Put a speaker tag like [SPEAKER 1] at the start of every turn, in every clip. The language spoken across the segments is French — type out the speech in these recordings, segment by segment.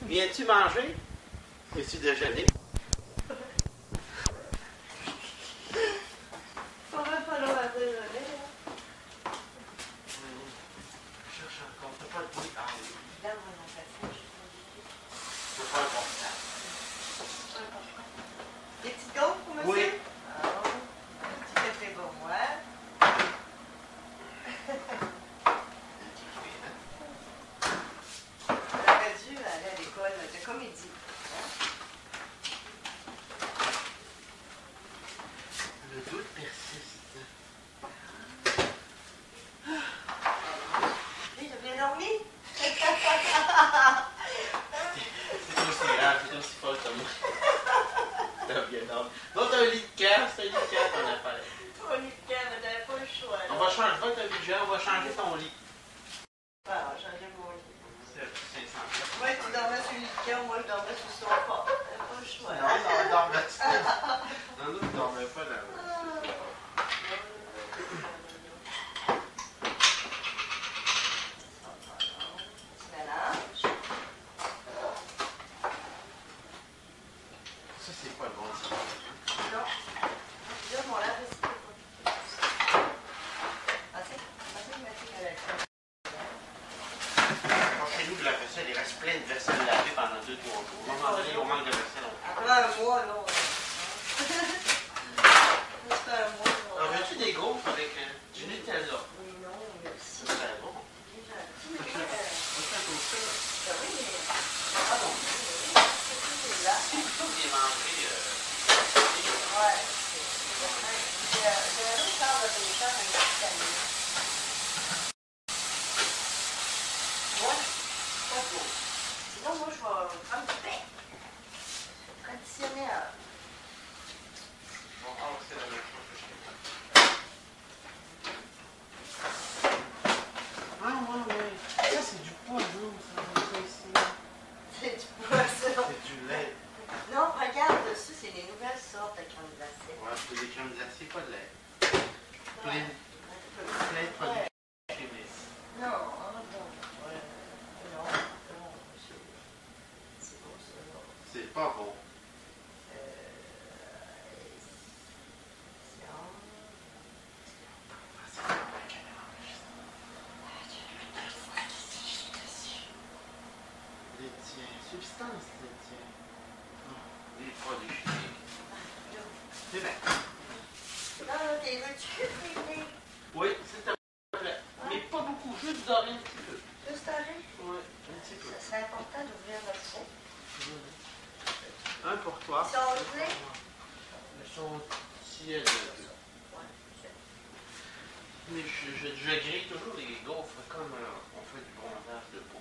[SPEAKER 1] Viens-tu manger? Viens-tu déjeuner?
[SPEAKER 2] Faudrait pas leur déjeuner.
[SPEAKER 1] Je cherche encore. T'as pas de bruit. Ah oui.
[SPEAKER 2] Là, on a fait ça, je suis
[SPEAKER 1] C'est pas important.
[SPEAKER 2] Des petites gaufres pour monsieur?
[SPEAKER 1] Oui.
[SPEAKER 2] Ah, un petit café pour moi. J'aurais dû aller à l'école de comédie.
[SPEAKER 1] Le doute persiste.
[SPEAKER 2] Hey, t'as bien dormi?
[SPEAKER 1] C'est aussi grave, c'est aussi fort que moi. T'as bien dormi. Non, t'as un lit de cave, c'est un lit de cave qu'on a fait.
[SPEAKER 2] Ton lit de cave, mais t'avais pas le choix. Là.
[SPEAKER 1] On va changer, va t'as vu, on va changer ton lit.
[SPEAKER 2] Ah, on va changer mon lit.
[SPEAKER 1] C'est 500.
[SPEAKER 2] Moi, tu dormais sur le lit de cave, moi, je dormais sur le sofa. T'avais pas le choix.
[SPEAKER 1] Non, on dormait. Non, nous, on dormait pas là. Ça, c'est pas bon, ça.
[SPEAKER 2] Non. Là, mon lave-vaisselle est pas tout. Assez de mettre à la crème.
[SPEAKER 1] Chez nous, de la vaisselle, il reste plein de vaisselle lavée pendant 2-3 jours. À un moment donné, on manque de vaisselle.
[SPEAKER 2] Après un mois, là. Ça fait un mois, là.
[SPEAKER 1] En veux-tu des gaufres avec du Nutella?
[SPEAKER 2] Oui, non, merci.
[SPEAKER 1] Ça serait bon.
[SPEAKER 2] C'est gentil,
[SPEAKER 1] Ça
[SPEAKER 2] mais
[SPEAKER 1] fait un toaster.
[SPEAKER 2] ben oui, mais...
[SPEAKER 1] Ah bon?
[SPEAKER 2] C'est là.
[SPEAKER 1] C'est plutôt bien mangé.
[SPEAKER 2] Ouais, c'est vrai. J'ai un autre genre de pêcheur, un petit camion. Moi, pas trop. Sinon, moi, je vais prendre du pain. Traditionnel.
[SPEAKER 1] Bon, ah, c'est la même chose que chez moi. Ah, ouais, ouais. Ça, c'est du poireau, ça, ici.
[SPEAKER 2] C'est du poisson.
[SPEAKER 1] C'est du lait.
[SPEAKER 2] Non, regarde dessus, c'est les nouvelles sortes de crème glacée.
[SPEAKER 1] Ouais, c'est des crèmes glacées, pas de lait.
[SPEAKER 2] Ouais.
[SPEAKER 1] Plein de produits chimiques.
[SPEAKER 2] Non, non. Ouais. Non, c'est beau, ça, là.
[SPEAKER 1] C'est pas bon. Substance, tiens. Des produits chimiques. C'est bien.
[SPEAKER 2] Non, t'es veux-tu frites?
[SPEAKER 1] Oui, s'il te plaît. Mais pas beaucoup, juste dorer un petit peu.
[SPEAKER 2] Juste arrêt?
[SPEAKER 1] Oui, un petit peu.
[SPEAKER 2] Ça serait important d'ouvrir le four.
[SPEAKER 1] Un pour toi.
[SPEAKER 2] Ils sont gelés?
[SPEAKER 1] Ils sont tièdes. Mais je grille toujours les gaufres comme on fait du bronzage de peau.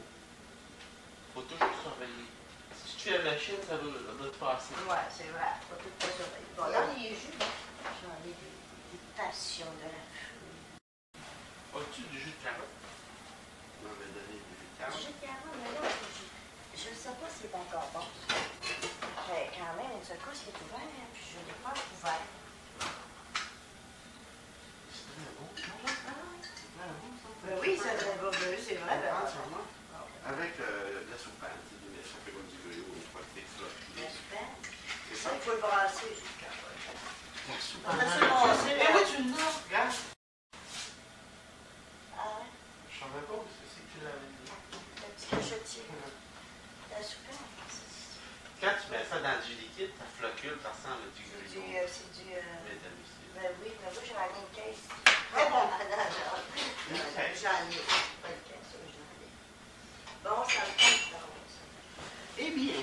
[SPEAKER 1] Faut toujours surveiller. Si tu fais la machine, ça va te passer.
[SPEAKER 2] Ouais, c'est vrai. Faut tout pas surveiller. Bon, là, les jus, j'en ai des passions de la fruit.
[SPEAKER 1] As-tu du jus de carotte? On m'avait donné du jus de
[SPEAKER 2] Du
[SPEAKER 1] carotte.
[SPEAKER 2] jus de carotte, mais là, je ne sais pas si c'est encore bon. Mais quand même, une seule fois, c'est ouvert, puis je ne l'ai pas ouvert.
[SPEAKER 1] C'est très bon.
[SPEAKER 2] Ah,
[SPEAKER 1] C'est très bon, ça.
[SPEAKER 2] ben oui, ça devrait pas bleu, c'est vrai. Ben,
[SPEAKER 1] Ah, sûrement. Avec la soupane, ça fait comme du gruyot, on peut faire ça.
[SPEAKER 2] la soupane.
[SPEAKER 1] C'est
[SPEAKER 2] Ça,
[SPEAKER 1] ça.
[SPEAKER 2] il faut le brasser, le jus de carotte.
[SPEAKER 1] La
[SPEAKER 2] On
[SPEAKER 1] soupane.
[SPEAKER 2] a-tu brassé,
[SPEAKER 1] Eh
[SPEAKER 2] là?
[SPEAKER 1] oui, tu l'as. Regarde.
[SPEAKER 2] Ah ouais?
[SPEAKER 1] Je savais pas où c'est que tu l'avais dit.
[SPEAKER 2] Le petit cachetier. La soupane.
[SPEAKER 1] Quand tu mets ça dans du liquide, ça flocule, ça ressemble à du gruyot.
[SPEAKER 2] C'est du...
[SPEAKER 1] Métallisé.
[SPEAKER 2] Ben oui, mais moi, j'en ai une caisse.
[SPEAKER 1] Ah bon?
[SPEAKER 2] J'en ai. Pas une caisse, oui, j'en ai. Bon, ça me tente, ça.
[SPEAKER 1] Eh bien,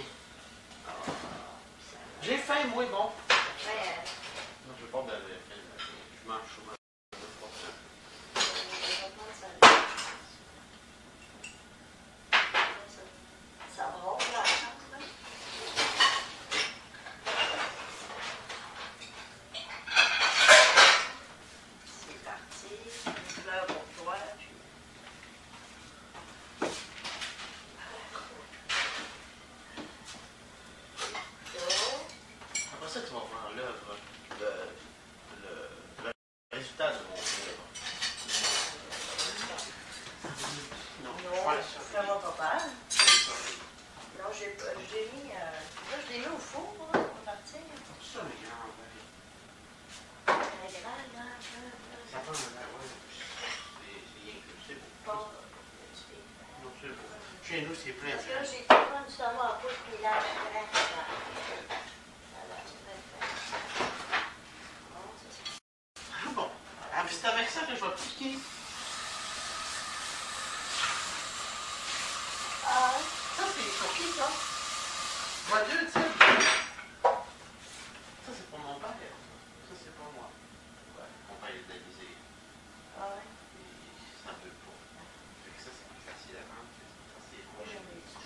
[SPEAKER 2] Ça-
[SPEAKER 1] j'ai faim, moi, bon.
[SPEAKER 2] Ouais,
[SPEAKER 1] Non, je veux pas de la faim. Je mange souvent.
[SPEAKER 2] ça brasse la chance, là. C'est parti. Une fleur pour toi, puis...
[SPEAKER 1] Chez nous, c'est plein.
[SPEAKER 2] Parce que là, j'ai tout le du saumon en poudre qui est là, très cher. Voilà, c'est bien fait. Bon, c'est ça.
[SPEAKER 1] Ah bon. Ah, c'est avec ça que je vais piquer.
[SPEAKER 2] Ah,
[SPEAKER 1] Ça, c'est les cookies, ça. Je vois deux types. Ça, c'est pour mon père. Ça, c'est pour moi. Ouais, mon père, il est déguisé.
[SPEAKER 2] ah ouais.
[SPEAKER 1] C'est un peu pour. Fait que ça, c'est plus facile à vendre. Ça, c'est
[SPEAKER 2] Moi, j'en ai ça.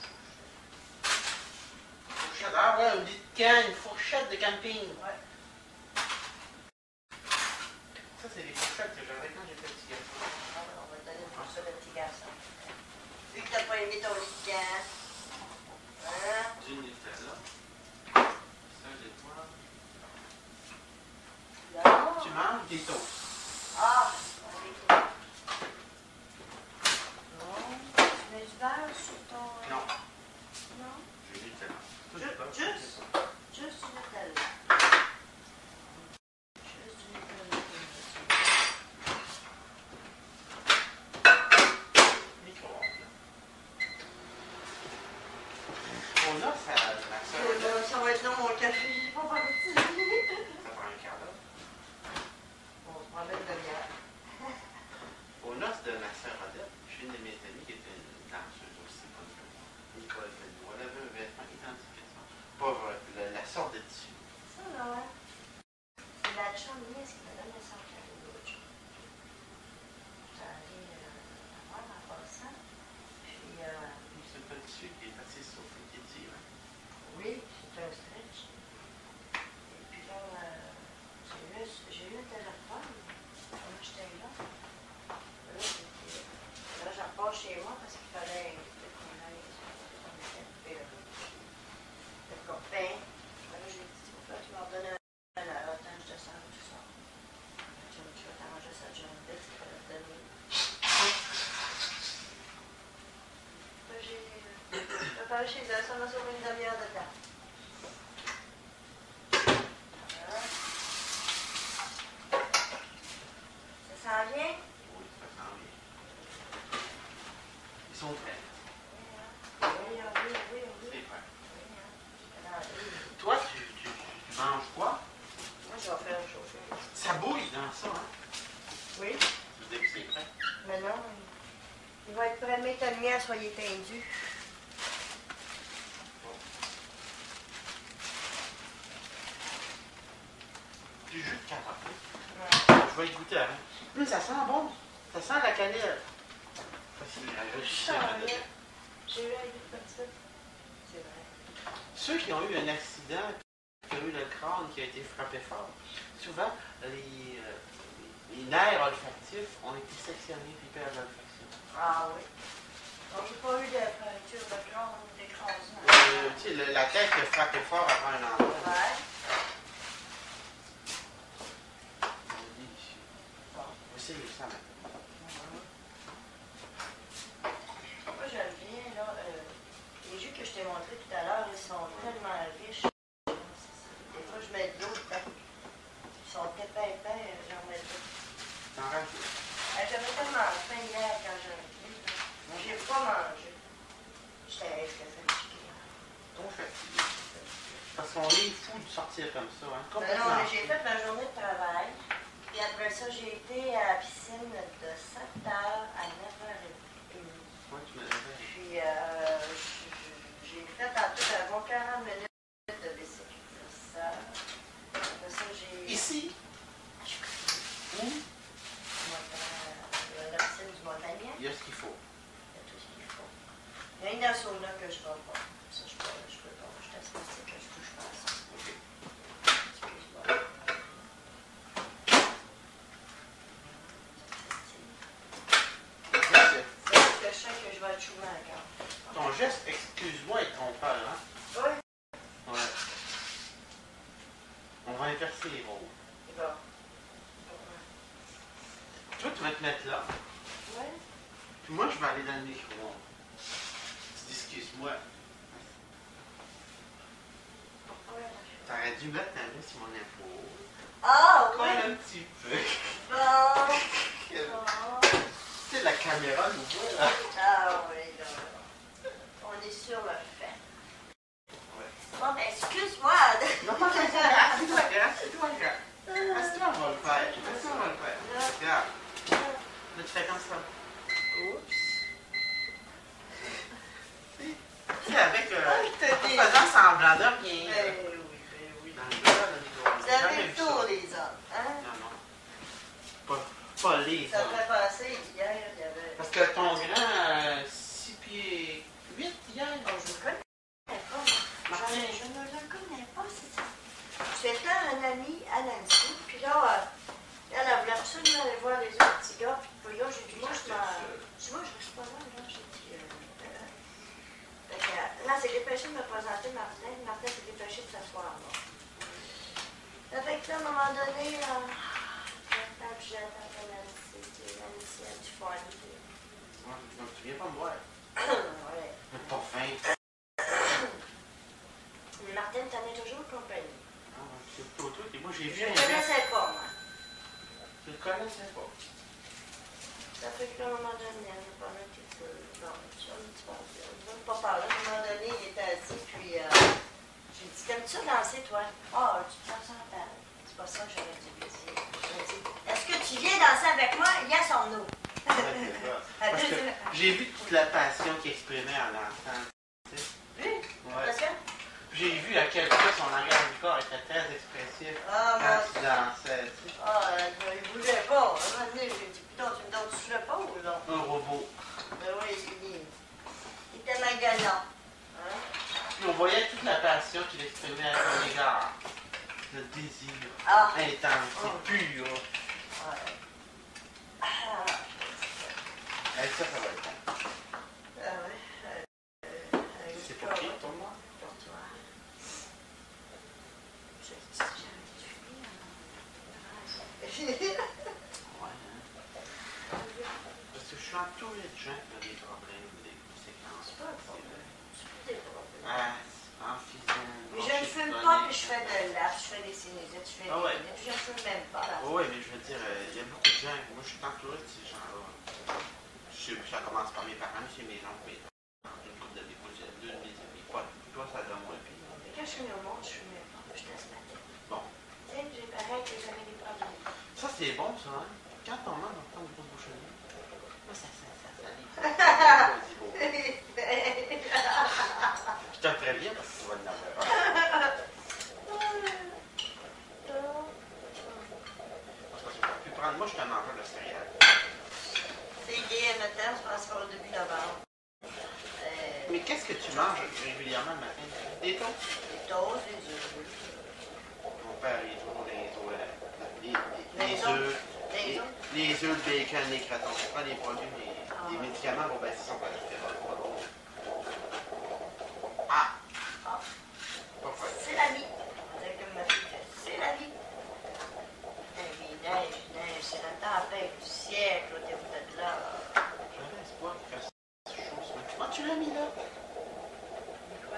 [SPEAKER 1] fourchette. Ah ouais, une petite canne, une fourchette de camping.
[SPEAKER 2] Ouais.
[SPEAKER 1] Ça, c'est les fourchettes que j'avais quand j'étais petit garçon.
[SPEAKER 2] Ah, on va te donner une fourchette de petit garçon. Vu que t'as pas aimé ton lit de canne. Hein?
[SPEAKER 1] Du Nutella. Ça, j'ai toi.
[SPEAKER 2] Non.
[SPEAKER 1] Tu manges des toasts.
[SPEAKER 2] Ah, ok. Non. Tu mets du beurre sur ton...
[SPEAKER 1] Non,
[SPEAKER 2] Non?
[SPEAKER 1] j'ai du Nutella. Ça, j'ai pas.
[SPEAKER 2] Juste du Nutella. Juste du Nutella.
[SPEAKER 1] Micro-ondes. On a ça, la sœur.
[SPEAKER 2] Ça va être long, mon café. J'ai pas parti.
[SPEAKER 1] Ça prend un quart d'heure.
[SPEAKER 2] On se prend une demi-heure.
[SPEAKER 1] Aux noces de ma sœur Odette, j'ai une de mes amies qui était une danseuse aussi, comme moi. Nicole Fennou. Elle avait un vêtement identique à ça. Pas la sorte de tissu.
[SPEAKER 2] Ça, là, ouais. C'est la chum nièce qui me donne le sang cadeau l'autre jour. J'étais allée la voir en passant. Puis,
[SPEAKER 1] C'est un tissu qui est assez souple et qui est tiré.
[SPEAKER 2] oui, c'est un stretch. Et puis là, j'ai eu un téléphone. Quand j'étais là. Là, je repars chez moi parce qu'il fallait qu'on aille sur le copain. Là, j'ai dit, tu m'en donnes un heure, attends, je descends tout ça. Tu vas t'arranger ça, John Vite, tu vas le donner. Là, j'ai préparé chez eux, ça m'a sauvé une demi-heure de temps. Voilà. Ça s'en vient?
[SPEAKER 1] Oui, ça sent bien. Ils sont prêts.
[SPEAKER 2] Oui, oui.
[SPEAKER 1] C'est prêt.
[SPEAKER 2] Oui.
[SPEAKER 1] Toi, tu manges quoi?
[SPEAKER 2] Moi, je vais faire chauffer.
[SPEAKER 1] Ça bouille dans ça, hein?
[SPEAKER 2] Oui.
[SPEAKER 1] Tu dis que c'est prêt.
[SPEAKER 2] Mais non, il va être prêt de mettre la lumière, soyez tendu.
[SPEAKER 1] Du jus de carotte.
[SPEAKER 2] Ouais.
[SPEAKER 1] Je vais y goûter avant. Ça sent bon. Ça sent la cannelle. Ça, c'est
[SPEAKER 2] Ça
[SPEAKER 1] rafraîchissant.
[SPEAKER 2] va bien. J'ai eu un petit peu. C'est vrai.
[SPEAKER 1] Ceux qui ont eu un accident, qui ont eu le crâne qui a été frappé fort, souvent, les nerfs olfactifs ont été sectionnés puis perdent l'olfaction.
[SPEAKER 2] Ah oui. Donc, j'ai pas eu de fracture de crâne ou d'écrasement.
[SPEAKER 1] Tu sais, la tête qui a frappé fort après un endroit.
[SPEAKER 2] Ouais.
[SPEAKER 1] C'est délicieux.
[SPEAKER 2] Bon.
[SPEAKER 1] Essayez ça maintenant.
[SPEAKER 2] Moi, j'aime bien, là, les jus que je t'ai montrés tout à l'heure, ils sont tellement riches. Des fois, je mets de l'eau dedans. Ils sont épais, j'en mets dedans.
[SPEAKER 1] T'en rajoutes.
[SPEAKER 2] J'avais tellement faim hier quand j'ai venu. J'ai pas mangé. J'étais fatiguée.
[SPEAKER 1] Trop fatigué. Parce qu'on est fou de sortir comme ça, hein?
[SPEAKER 2] Ben
[SPEAKER 1] Complètement.
[SPEAKER 2] non, mais j'ai fait ma journée de travail. Puis après ça, j'ai été à la piscine de 7h à 9h30.
[SPEAKER 1] Ouais, tu me l'avais dit.
[SPEAKER 2] Puis j'ai fait en tout un bon 40 minutes de bicycle. Ça. Après ça, j'ai...
[SPEAKER 1] Ici? Où?
[SPEAKER 2] La piscine du Montagnan.
[SPEAKER 1] Il y a ce qu'il faut.
[SPEAKER 2] Il y a tout ce qu'il faut. Il y a une dans sauna que je ne vais pas. Ça, je peux pas. Je suis asthmatique, je ne touche pas à ça.
[SPEAKER 1] OK.
[SPEAKER 2] Excuse-moi. C'est parce que je sens que je vais être chouement encore.
[SPEAKER 1] Ton geste, excuse-moi, est trompeur, hein?
[SPEAKER 2] Oui.
[SPEAKER 1] Ouais. On va inverser les rôles.
[SPEAKER 2] C'est bon.
[SPEAKER 1] Toi, tu vas te mettre là.
[SPEAKER 2] Oui.
[SPEAKER 1] Puis moi, je vais aller dans le micro-ondes. Tu dis, excuse-moi.
[SPEAKER 2] Pourquoi?
[SPEAKER 1] T'aurais dû mettre ta main sur mon épaule.
[SPEAKER 2] Ah,
[SPEAKER 1] Comme
[SPEAKER 2] oui.
[SPEAKER 1] un petit peu.
[SPEAKER 2] Bon.
[SPEAKER 1] Tu
[SPEAKER 2] Bon.
[SPEAKER 1] sais, la caméra nous voit, là.
[SPEAKER 2] Ah, oui, là.
[SPEAKER 1] de rien.
[SPEAKER 2] Ben oui.
[SPEAKER 1] Dans le gars, là,
[SPEAKER 2] Vous
[SPEAKER 1] j'ai
[SPEAKER 2] avez
[SPEAKER 1] jamais
[SPEAKER 2] le
[SPEAKER 1] vu
[SPEAKER 2] tour,
[SPEAKER 1] ça.
[SPEAKER 2] les hommes. Hein?
[SPEAKER 1] Non. Pas les
[SPEAKER 2] Ça
[SPEAKER 1] hommes.
[SPEAKER 2] fait passer hier, il y avait.
[SPEAKER 1] Parce que ton grand, 6 pieds 8 hier.
[SPEAKER 2] Oh, je ne connais pas.
[SPEAKER 1] Martin.
[SPEAKER 2] Je ne le connais pas, c'est ça. C'était un ami à Nancy, puis là, elle voulait absolument aller voir les autres petits gars, puis là, j'ai dit, moi, je reste pas là, là, j'ai dit. Fait que, là, c'est dépêché de me présenter Martin. Martin s'est dépêché de s'asseoir là. Ça fait que là, à un moment donné, j'attends Nancy, Nancy a du fun.
[SPEAKER 1] Donc, tu viens pas me voir.
[SPEAKER 2] Ouais.
[SPEAKER 1] Mais pas fin.
[SPEAKER 2] Martin t'en est toujours compagnie.
[SPEAKER 1] Ah, c'est plutôt toi. Et moi, j'ai vu
[SPEAKER 2] Je ne
[SPEAKER 1] un gars.
[SPEAKER 2] connaissais pas, moi.
[SPEAKER 1] Je le connaissais pas.
[SPEAKER 2] Ça fait qu'à un moment donné, on a parlé un petit peu. Bon, on ne veut pas parler. À un moment donné, il était assis, puis j'ai dit, t'aimes-tu ça danser, toi? Ah, tu te sens en balle. C'est pas ça que j'aurais dû lui dire. J'aurais dit, est-ce que tu viens danser avec moi? Yes or no?
[SPEAKER 1] Parce que j'ai vu toute la passion qu'il exprimait en dansant.
[SPEAKER 2] Oui?
[SPEAKER 1] Ouais.
[SPEAKER 2] Parce que?
[SPEAKER 1] J'ai vu à quel point son langage du corps était très expressif
[SPEAKER 2] Ah,
[SPEAKER 1] quand
[SPEAKER 2] moi,
[SPEAKER 1] il dansait. Tu sais.
[SPEAKER 2] ah, il bougeait pas. À un moment donné, j'ai dit, putain, tu me donnes sur l'épaule, là.
[SPEAKER 1] Un robot.
[SPEAKER 2] Ben oui, il était magalant. Hein?
[SPEAKER 1] Puis on voyait toute la passion qu'il exprimait à son égard. Le désir
[SPEAKER 2] Ah.
[SPEAKER 1] intense, pur.
[SPEAKER 2] Ouais. Ah.
[SPEAKER 1] Avec ça, ça va être bon.
[SPEAKER 2] Ah ouais.
[SPEAKER 1] C'est pour qui, pour moi?
[SPEAKER 2] Pour toi. Je dis, j'avais fini.
[SPEAKER 1] Ouais, hein? Parce que je suis entouré de gens qui ont des problèmes, des conséquences.
[SPEAKER 2] C'est pas un problème. C'est plus des problèmes.
[SPEAKER 1] Ah, emphysème.
[SPEAKER 2] Mais je ne fume pas, puis je fais de l'art, je fais des sinusites, je fais des
[SPEAKER 1] Ah ouais.
[SPEAKER 2] lunettes, je ne fume même pas. Là.
[SPEAKER 1] Oui, mais je veux dire, il y a beaucoup de gens. Moi, je suis entouré de ces gens-là. Ça commence par mes parents, chez mes oncles, mais une couple de mes cousines, deux de mes amis. Toi, ça donne moins pire.
[SPEAKER 2] Mais quand je suis au monde, je fume même pas, je laisse ma tête.
[SPEAKER 1] Bon.
[SPEAKER 2] Tu sais, j'ai pareil que j'avais des problèmes.
[SPEAKER 1] Ça, c'est bon, ça, hein? Quand on mange, on prend une grosse bouchée. Moi, ça livre. Je te préviens parce que tu vas en avoir. Moi, je suis un mangeur de céréales.
[SPEAKER 2] C'est gay, maintenant, je pense au début novembre.
[SPEAKER 1] Mais qu'est-ce que tu manges régulièrement le matin? Des toasts?
[SPEAKER 2] Des toasts, des œufs.
[SPEAKER 1] Mon père, il trouve les
[SPEAKER 2] Les
[SPEAKER 1] œufs.
[SPEAKER 2] Les œufs?
[SPEAKER 1] Les œufs, le bacon, les crotons. Je prends des produits, des médicaments pour baisser son cholestérol. Ah! Pas vrai.
[SPEAKER 2] C'est la vie. Comme ma fille fait, c'est la vie. Il neige, c'est la tempête du siècle, t'es peut-être là.
[SPEAKER 1] J'avais espoir qu'il fasse chaud ce matin. Comment tu l'as mis là?
[SPEAKER 2] Quoi?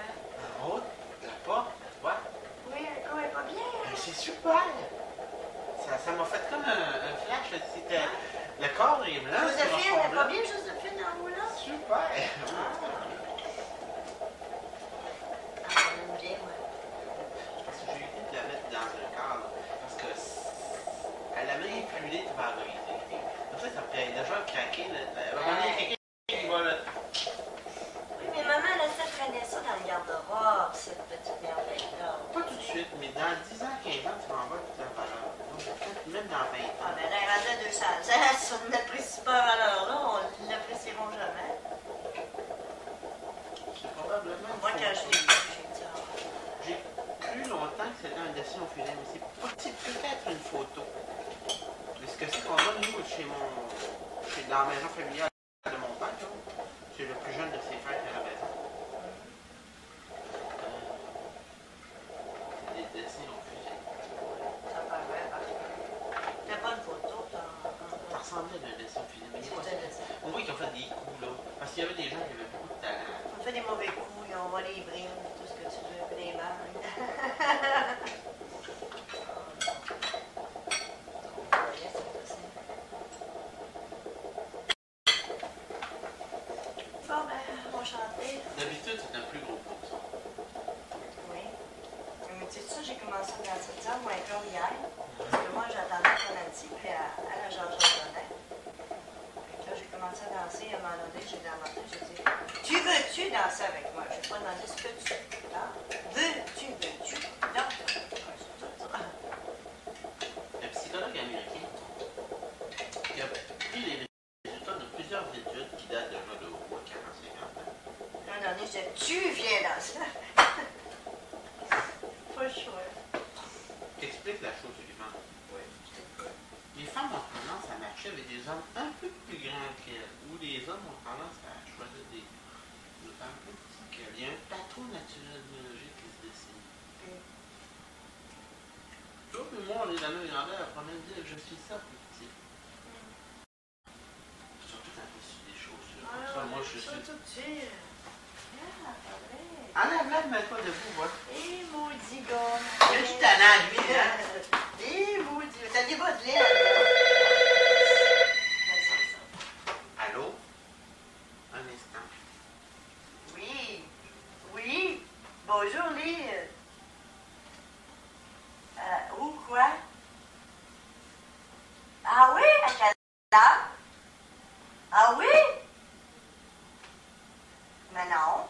[SPEAKER 1] En haut, la porte, ouais.
[SPEAKER 2] Oui, elle est pas bien.
[SPEAKER 1] Ben, c'est super! Ça m'a fait comme un flash. C'était... Le corps est blanc.
[SPEAKER 2] Joséphine, elle est pas bien, Joséphine, en haut là?
[SPEAKER 1] Super!
[SPEAKER 2] Ah, elle aime bien, moi.
[SPEAKER 1] Parce que j'ai eu l'idée de la mettre dans un cadre. Parce que elle a même influé de valoriser. Comme ça peut déjà craquer. À un moment donné, il y a quelqu'un qui va le.
[SPEAKER 2] Oui, mais maman, elle a fait traîner ça dans le garde-robe, cette petite merveille-là.
[SPEAKER 1] Pas tout de suite, mais dans 10 ans, 15 ans, tu vas en voir toute la valeur. Même dans 20 ans.
[SPEAKER 2] Ah, mais elle est rendue à 200 ans, si on n'apprécie pas la valeur-là, on ne l'apprécieront jamais.
[SPEAKER 1] C'est probablement.
[SPEAKER 2] Moi, quand je l'ai vu, j'ai dit, ah.
[SPEAKER 1] J'ai cru longtemps que c'était un dessin au filet, mais c'est peut-être une photo. Mais ce que c'est qu'on a, nous, dans la maison familiale de mon père, c'est le plus jeune de ses frères qui est à la maison. C'est des dessins au fusil.
[SPEAKER 2] Ça paraît, parce que t'as pas une photo,
[SPEAKER 1] Ça ressemblait à un dessin au filet, mais il y a pas
[SPEAKER 2] c'est un dessin.
[SPEAKER 1] on voit qu'ils ont fait des coups, là. Parce qu'il y avait des gens qui avaient beaucoup de talent.
[SPEAKER 2] On fait des mauvais coups, on voit les brimes, tout ce que tu veux, puis les mangues. Bon, ben, on va chanter.
[SPEAKER 1] D'habitude, c'est un plus gros coup, ça.
[SPEAKER 2] Oui. Mais tu sais, ça, j'ai commencé à danser de ça, moi, un comme hier. Parce que moi, j'attendais qu'on Nancy, puis elle a Georges Jardin. Puis là, j'ai commencé à danser. À un moment donné, j'ai demandé, j'ai dit, tu veux-tu danser avec moi? Je n'ai pas demandé ce que tu veux. Tu viens danser. Pas le choix.
[SPEAKER 1] T'expliques la chose suivante.
[SPEAKER 2] Oui.
[SPEAKER 1] Les femmes ont tendance à marcher avec des hommes un peu plus grands qu'elles, ou les hommes ont tendance à choisir des femmes plus petites qu'elles. Il y a un patron naturel biologique qui se dessine. Toi et moi, on est dans la même grandeur, on va même dire que je suis ça plus petit. Surtout quand tu suis des chaussures. Comme ça, moi, je suis.
[SPEAKER 2] Surtout petit.
[SPEAKER 1] Enlève-la, mets-toi debout, voilà.
[SPEAKER 2] Eh, maudit gars.
[SPEAKER 1] Je suis tannant, lui, hein.
[SPEAKER 2] Eh, maudit. T'as des bas de lait.
[SPEAKER 1] Allô? Un instant.
[SPEAKER 2] Oui. Oui. Bonjour, Lise. Où, quoi? Ah oui? À quelle heure? Ah oui? Mais non.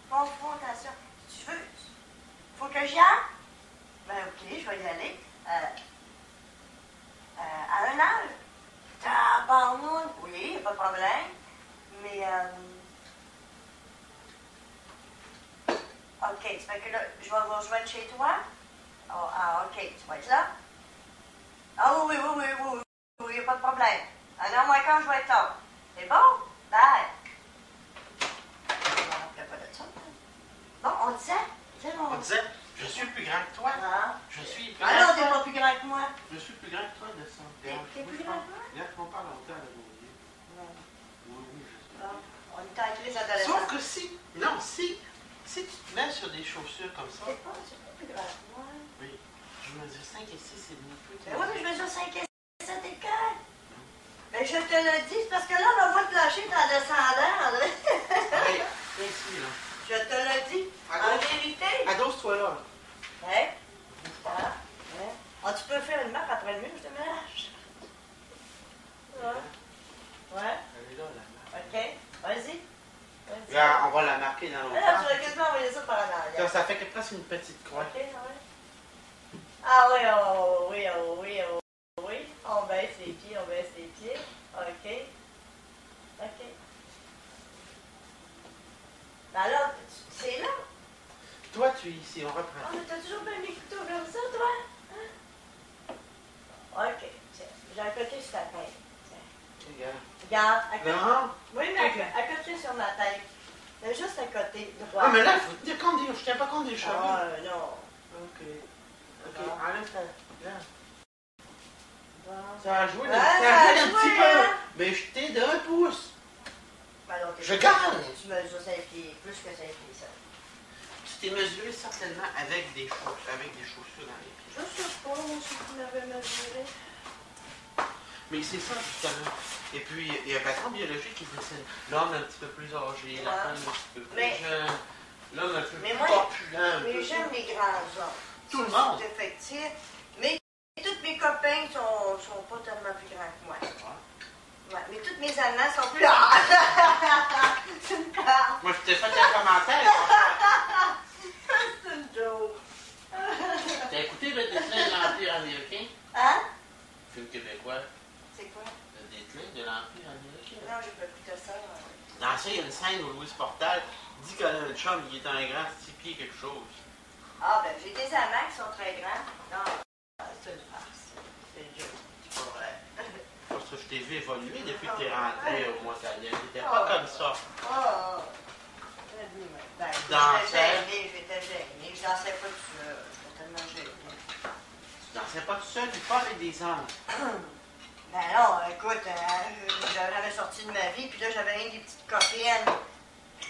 [SPEAKER 2] Confrontation. Tu veux? Faut que j'y aille? Ben ok, je vais y aller. À 1h? Tabarnouche. Oui, pas de problème. Mais ok, ça fait que là, je vais vous rejoindre chez toi? Oh, ah, ok, tu vas être là? Ah oui, pas de problème. À 1h moins quart, je vais être là. C'est bon? Bye. Bon, on disait?
[SPEAKER 1] On disait, je suis plus grand que toi.
[SPEAKER 2] Ah.
[SPEAKER 1] Je suis plus grand
[SPEAKER 2] Alors,
[SPEAKER 1] que
[SPEAKER 2] t'es
[SPEAKER 1] toi.
[SPEAKER 2] pas plus grand que moi.
[SPEAKER 1] Je suis plus grand que toi de ça.
[SPEAKER 2] T'es plus grand que moi?
[SPEAKER 1] Regarde, on parle longtemps de mon Dieu.
[SPEAKER 2] Non.
[SPEAKER 1] Oui, je sais.
[SPEAKER 2] Bon, on est avec les adolescents.
[SPEAKER 1] Sauf que si tu te mets sur des chaussures comme ça,
[SPEAKER 2] C'est pas plus grand que moi.
[SPEAKER 1] oui, je mesure 5 et 6 et demi.
[SPEAKER 2] Mais oui, mais je mesure 5 et 7 et 4. Mais je te le dis, c'est parce que là, ma voix de plancher est en descendant. Là.
[SPEAKER 1] Oui, ici, là.
[SPEAKER 2] Je te le dis. En vérité.
[SPEAKER 1] Adosse-toi là.
[SPEAKER 2] Hein? Ah, hein? Ah, tu peux faire une marque après le mur, je te mélange. Ouais. Ouais.
[SPEAKER 1] Elle est là, la marque.
[SPEAKER 2] OK. Vas-y.
[SPEAKER 1] Regarde, on va la marquer dans l'autre
[SPEAKER 2] Alors, tu
[SPEAKER 1] sens.
[SPEAKER 2] vas quasiment envoyer ça par en arrière.
[SPEAKER 1] Ça fait que presque une petite croix.
[SPEAKER 2] OK, ouais. Ah oui, oh oui, oh oui, oh oui. On baisse les pieds, on baisse les pieds. OK. OK. Ben alors, c'est là.
[SPEAKER 1] Toi, tu es ici, on
[SPEAKER 2] Oh,
[SPEAKER 1] reprend.
[SPEAKER 2] mais t'as toujours pas mis couteau comme ça, toi? Hein? OK. Tiens, j'ai un côté sur ta tête. Tiens.
[SPEAKER 1] Regarde.
[SPEAKER 2] Regarde, à côté.
[SPEAKER 1] Non.
[SPEAKER 2] Oui, mais à côté sur ma tête. C'est juste à côté, droit.
[SPEAKER 1] Ah, mais là, il faut tenir compte des... Je tiens pas compte des cheveux.
[SPEAKER 2] Ah, non.
[SPEAKER 1] OK. OK,
[SPEAKER 2] Ah.
[SPEAKER 1] enlève ça. Là.
[SPEAKER 2] Bon.
[SPEAKER 1] Ça a joué,
[SPEAKER 2] Ouais,
[SPEAKER 1] ça a
[SPEAKER 2] ça a
[SPEAKER 1] joué un
[SPEAKER 2] joué,
[SPEAKER 1] petit
[SPEAKER 2] hein.
[SPEAKER 1] peu. Mais je t'ai d'un pouce.
[SPEAKER 2] Ben alors,
[SPEAKER 1] Je gagne.
[SPEAKER 2] Tu mesures 5 pieds, plus que 5 pieds, ça.
[SPEAKER 1] Tu t'es mesuré certainement avec des chaussures dans les pieds.
[SPEAKER 2] Je sais pas, moi, si tu m'avais mesuré.
[SPEAKER 1] Mais c'est ça, justement. Et puis, il y a un patron biologique qui dessine l'homme un petit peu plus âgé, la femme un petit peu plus
[SPEAKER 2] Mais-
[SPEAKER 1] jeune, l'homme un peu
[SPEAKER 2] Mais
[SPEAKER 1] plus
[SPEAKER 2] moi,
[SPEAKER 1] corpulent. un
[SPEAKER 2] Mais
[SPEAKER 1] peu.
[SPEAKER 2] j'aime les grands hommes.
[SPEAKER 1] Tout le monde.
[SPEAKER 2] C'est effectif. Mais tous mes copains sont pas tellement plus grands que moi. Ouais, mais tous mes Allemands sont plus grands. C'est une part.
[SPEAKER 1] Moi, je t'ai fait un commentaire.
[SPEAKER 2] C'est une joke.
[SPEAKER 1] T'as écouté le déclin de l'Empire américain?
[SPEAKER 2] Hein?
[SPEAKER 1] Film québécois.
[SPEAKER 2] C'est quoi?
[SPEAKER 1] Le déclin de l'Empire américain.
[SPEAKER 2] Non, j'ai pas écouté ça.
[SPEAKER 1] Dans ça, il y a une scène où Louis Portal dit qu'elle a un chum, il est un grand 6 pieds quelque chose.
[SPEAKER 2] Ah, ben, j'ai des Allemands qui sont très grands. Non, c'est une farce. C'est une joke.
[SPEAKER 1] C'est pas vrai. Parce que je t'ai vu évoluer depuis que t'es rentré au Montréal. T'étais pas comme ça.
[SPEAKER 2] Oh! Ben, j'étais gênée. Je dansais pas tout seul. J'étais tellement gênée.
[SPEAKER 1] Tu dansais pas tout seul, mais pas avec des hommes.
[SPEAKER 2] Ben non, écoute, j'avais sorti de ma vie, puis là, j'avais rien des petites copines.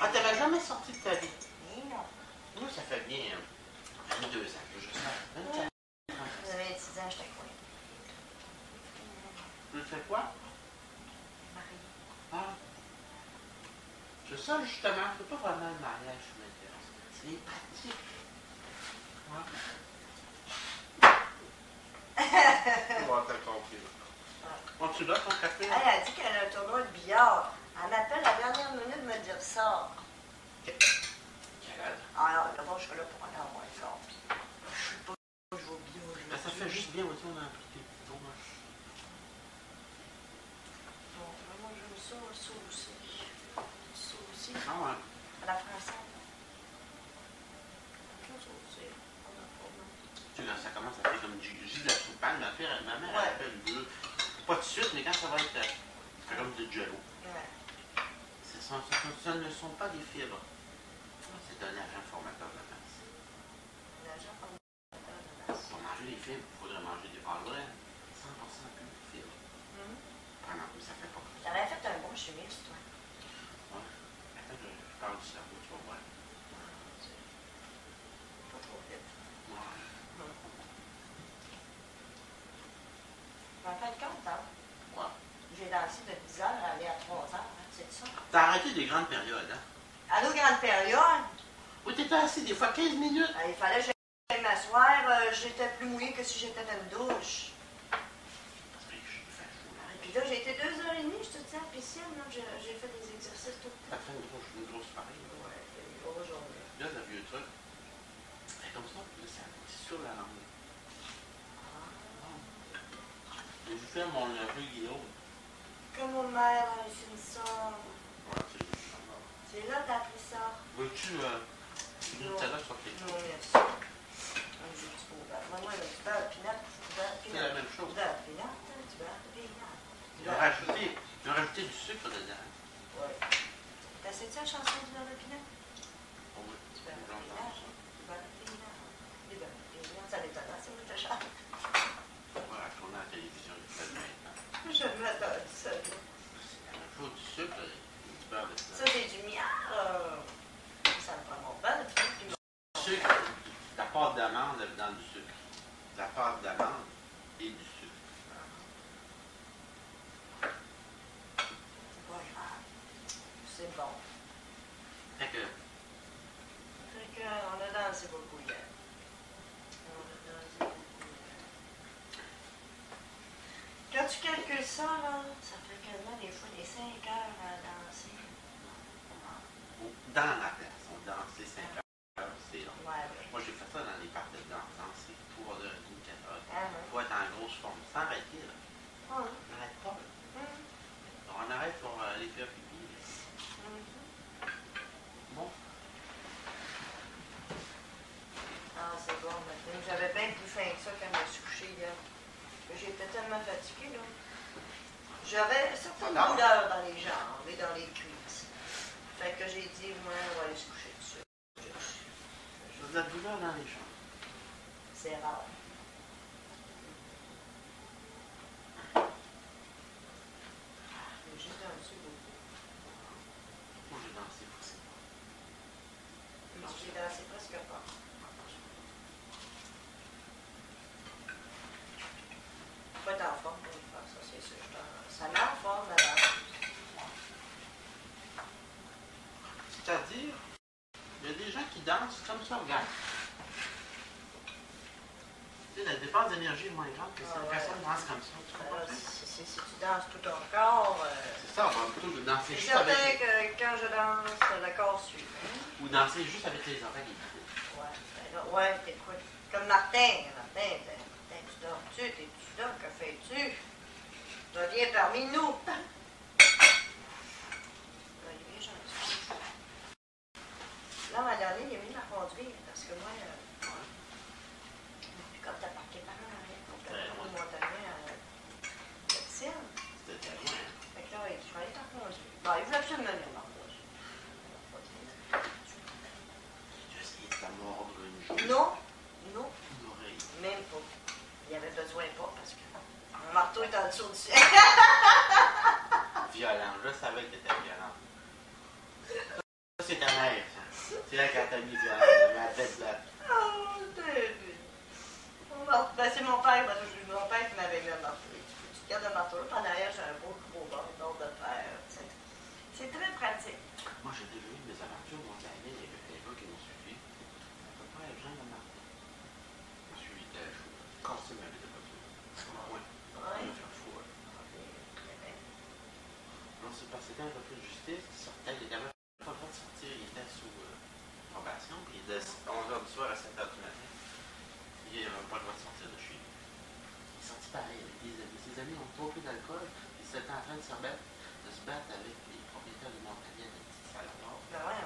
[SPEAKER 1] Ah, t'avais jamais sorti de ta vie?
[SPEAKER 2] Mais non.
[SPEAKER 1] Moi, ça fait bien 22 ans que je sors. 24 ans.
[SPEAKER 2] J'avais 26 ans, j'étais quoi?
[SPEAKER 1] Tu fais quoi?
[SPEAKER 2] Mariée.
[SPEAKER 1] Ah. Je sors justement, c'est pas vraiment le mariage qui m'intéresse. C'est les pratiques. Ouais. On va t'as compris. On tu là ton café?
[SPEAKER 2] Elle a dit qu'elle a un tournoi de billard. Elle m'appelle à la dernière minute de me dire ça.
[SPEAKER 1] Quel âge?
[SPEAKER 2] Alors, d'abord, je suis là pour aller en moins fort. Je suis pas jouer au billard.
[SPEAKER 1] Ben, ça fait juste bien aussi, on a appris tes petits tours.
[SPEAKER 2] Bon, moi, j'aime ça aussi. Ça aussi.
[SPEAKER 1] Ah ouais.
[SPEAKER 2] la française.
[SPEAKER 1] Tu vois, ça commence à faire comme du jus de la soupane. Ma mère, elle appelle bleu. Pas tout de suite, mais quand ça va être comme du jello.
[SPEAKER 2] Ouais.
[SPEAKER 1] Ce ne sont pas des fibres. C'est un agent formateur de masse.
[SPEAKER 2] Un agent formateur de masse.
[SPEAKER 1] Pour manger les fibres, il faudrait manger des pâles 100% plus de fibres. Pendant que ça fait pas.
[SPEAKER 2] T'aurais fait un bon chimiste, toi.
[SPEAKER 1] Ouais. Attends, je parle du cerveau, tu vas voir.
[SPEAKER 2] Pas trop vite.
[SPEAKER 1] Ouais.
[SPEAKER 2] En fin de compte, hein?
[SPEAKER 1] Ouais.
[SPEAKER 2] J'ai dansé de 10 heures à aller à 3 heures, hein, c'est ça?
[SPEAKER 1] T'as arrêté des grandes périodes, hein?
[SPEAKER 2] À nos grandes périodes,
[SPEAKER 1] Oui, t'étais assis des fois 15 minutes.
[SPEAKER 2] il fallait que j'aille m'asseoir, j'étais plus mouillée que si j'étais dans une douche. Et puis là, j'ai été 2h30, je te dis, à la piscine, là, j'ai fait des exercices tout le
[SPEAKER 1] Ça
[SPEAKER 2] temps.
[SPEAKER 1] fait une grosse pareille.
[SPEAKER 2] Ouais, c'est une grosse journée.
[SPEAKER 1] Là, le vieux truc. C'est comme ça, puis là, c'est sur la langue. Et je fais mon neveu Guillaume.
[SPEAKER 2] Comme mon mère a fini ça.
[SPEAKER 1] Ouais, c'est juste.
[SPEAKER 2] C'est là que t'as appris ça.
[SPEAKER 1] Veux-tu une salade sur tes
[SPEAKER 2] Non, merci. Un jus de beurre. Moi, du beurre de pinot.
[SPEAKER 1] C'est la même chose.
[SPEAKER 2] Du beurre de pinot, du beurre de pinot.
[SPEAKER 1] Ils ont rajouté du sucre dedans.
[SPEAKER 2] Oui. T'as essayé la chanson du beurre de pinot?
[SPEAKER 1] Oh oui.
[SPEAKER 2] Du beurre de pinot. Du beurre de pinot. Du beurre de pinot. Ça m'étonne, c'est moi qui te chante.
[SPEAKER 1] Voilà, qu'on a à la télévision, il fait maintenant.
[SPEAKER 2] Je m'adore ça.
[SPEAKER 1] C'est la même chose, du sucre et du beurre de pinot.
[SPEAKER 2] Ça, c'est du miel. Ça me prend mon beurre de pinot.
[SPEAKER 1] Du sucre, la pâte d'amande dans du sucre. La pâte d'amande et du sucre.
[SPEAKER 2] C'est pas grave. C'est bon.
[SPEAKER 1] Fait que,
[SPEAKER 2] On a dansé beaucoup hier. On a dansé beaucoup hier. Quand tu calcules ça, là, ça fait quasiment des fois des 5 heures à danser.
[SPEAKER 1] dans la place, on dansait 5 heures, c'est long.
[SPEAKER 2] Ouais.
[SPEAKER 1] Moi, j'ai fait ça dans les parties de danse, danser 3h30, 4h.
[SPEAKER 2] Ah,
[SPEAKER 1] Il faut être en grosse forme, sans arrêter, là.
[SPEAKER 2] ouais.
[SPEAKER 1] On n'arrête pas, là. On arrête pour aller faire pipi. Bon.
[SPEAKER 2] Ah, c'est bon, maintenant. J'avais bien plus faim que ça quand je me suis couchée hier. J'étais tellement fatiguée, là. J'avais certaines douleurs dans les jambes et dans les cuisses. Fait que j'ai dit, moi, on va aller se coucher dessus.
[SPEAKER 1] Vous êtes douleur dans les jambes.
[SPEAKER 2] C'est rare. J'ai juste dansé beaucoup.
[SPEAKER 1] Moi, j'ai dansé aussi.
[SPEAKER 2] J'ai dansé presque pas. Faut être en forme pour le faire, ça, c'est sûr. Ça met en forme, la danse.
[SPEAKER 1] C'est-à-dire, il y a des gens qui dansent comme ça, regarde. Tu sais, la dépense d'énergie est moins grande que si une personne danse comme ça. Tu comprends?
[SPEAKER 2] Si tu danses tout ton corps,
[SPEAKER 1] C'est ça, on va plutôt danser
[SPEAKER 2] c'est
[SPEAKER 1] juste
[SPEAKER 2] certain
[SPEAKER 1] avec...
[SPEAKER 2] que quand je danse, le corps suit.
[SPEAKER 1] Ou danser juste avec les oreilles.
[SPEAKER 2] Ouais, ben là, ouais, t'écoutes. Comme Martin, tu dors-tu? T'es-tu là? Que fais-tu? Reviens parmi nous. Olivier, j'en suis. Là, ma dernière, il a mis ma conduire parce que moi, puis comme t'as parqué par en arrière, complètement de montagne à la piscine.
[SPEAKER 1] C'était loin.
[SPEAKER 2] Fait que là, il fallait t'en conduire. Bon, il voulait absolument venir dans le
[SPEAKER 1] J'ai essayé de la mordre une joue.
[SPEAKER 2] Non, non,
[SPEAKER 1] Une oreille.
[SPEAKER 2] même pas. Il avait besoin pas parce que mon marteau est en dessous du ciel.
[SPEAKER 1] Violent. Je savais que t'étais violent. Ça, c'est ta mère, ça. C'est là qu'elle t'a mis violent. Ma tête là.
[SPEAKER 2] Oh, ben, c'est mon père, parce que c'est mon père qui m'avait mis un marteau. Tu gardes le marteau là, puis en arrière, j'ai un beau bord de fer. C'est très pratique.
[SPEAKER 1] Moi, j'ai déjà eu mes aventures montagnaises avec les gars qui m'ont suivi. À peu près Jean de Martin. Je me suis cassé ma vie de voiture. Ouais.
[SPEAKER 2] Ouais.
[SPEAKER 1] Il m'a fait fou. Non, c'est parce que c'était un repris de justice qui sortait. Il n'avait pas le droit de sortir. Il était sous probation. Puis de 11h du soir à 7h du matin. Il n'avait pas le droit de sortir de chez lui. Il est sorti pareil avec des amis. Ses amis ont trop pris d'alcool. Ils étaient en train de se battre avec les propriétaires de montagnais de petites salles.
[SPEAKER 2] Ben ouais.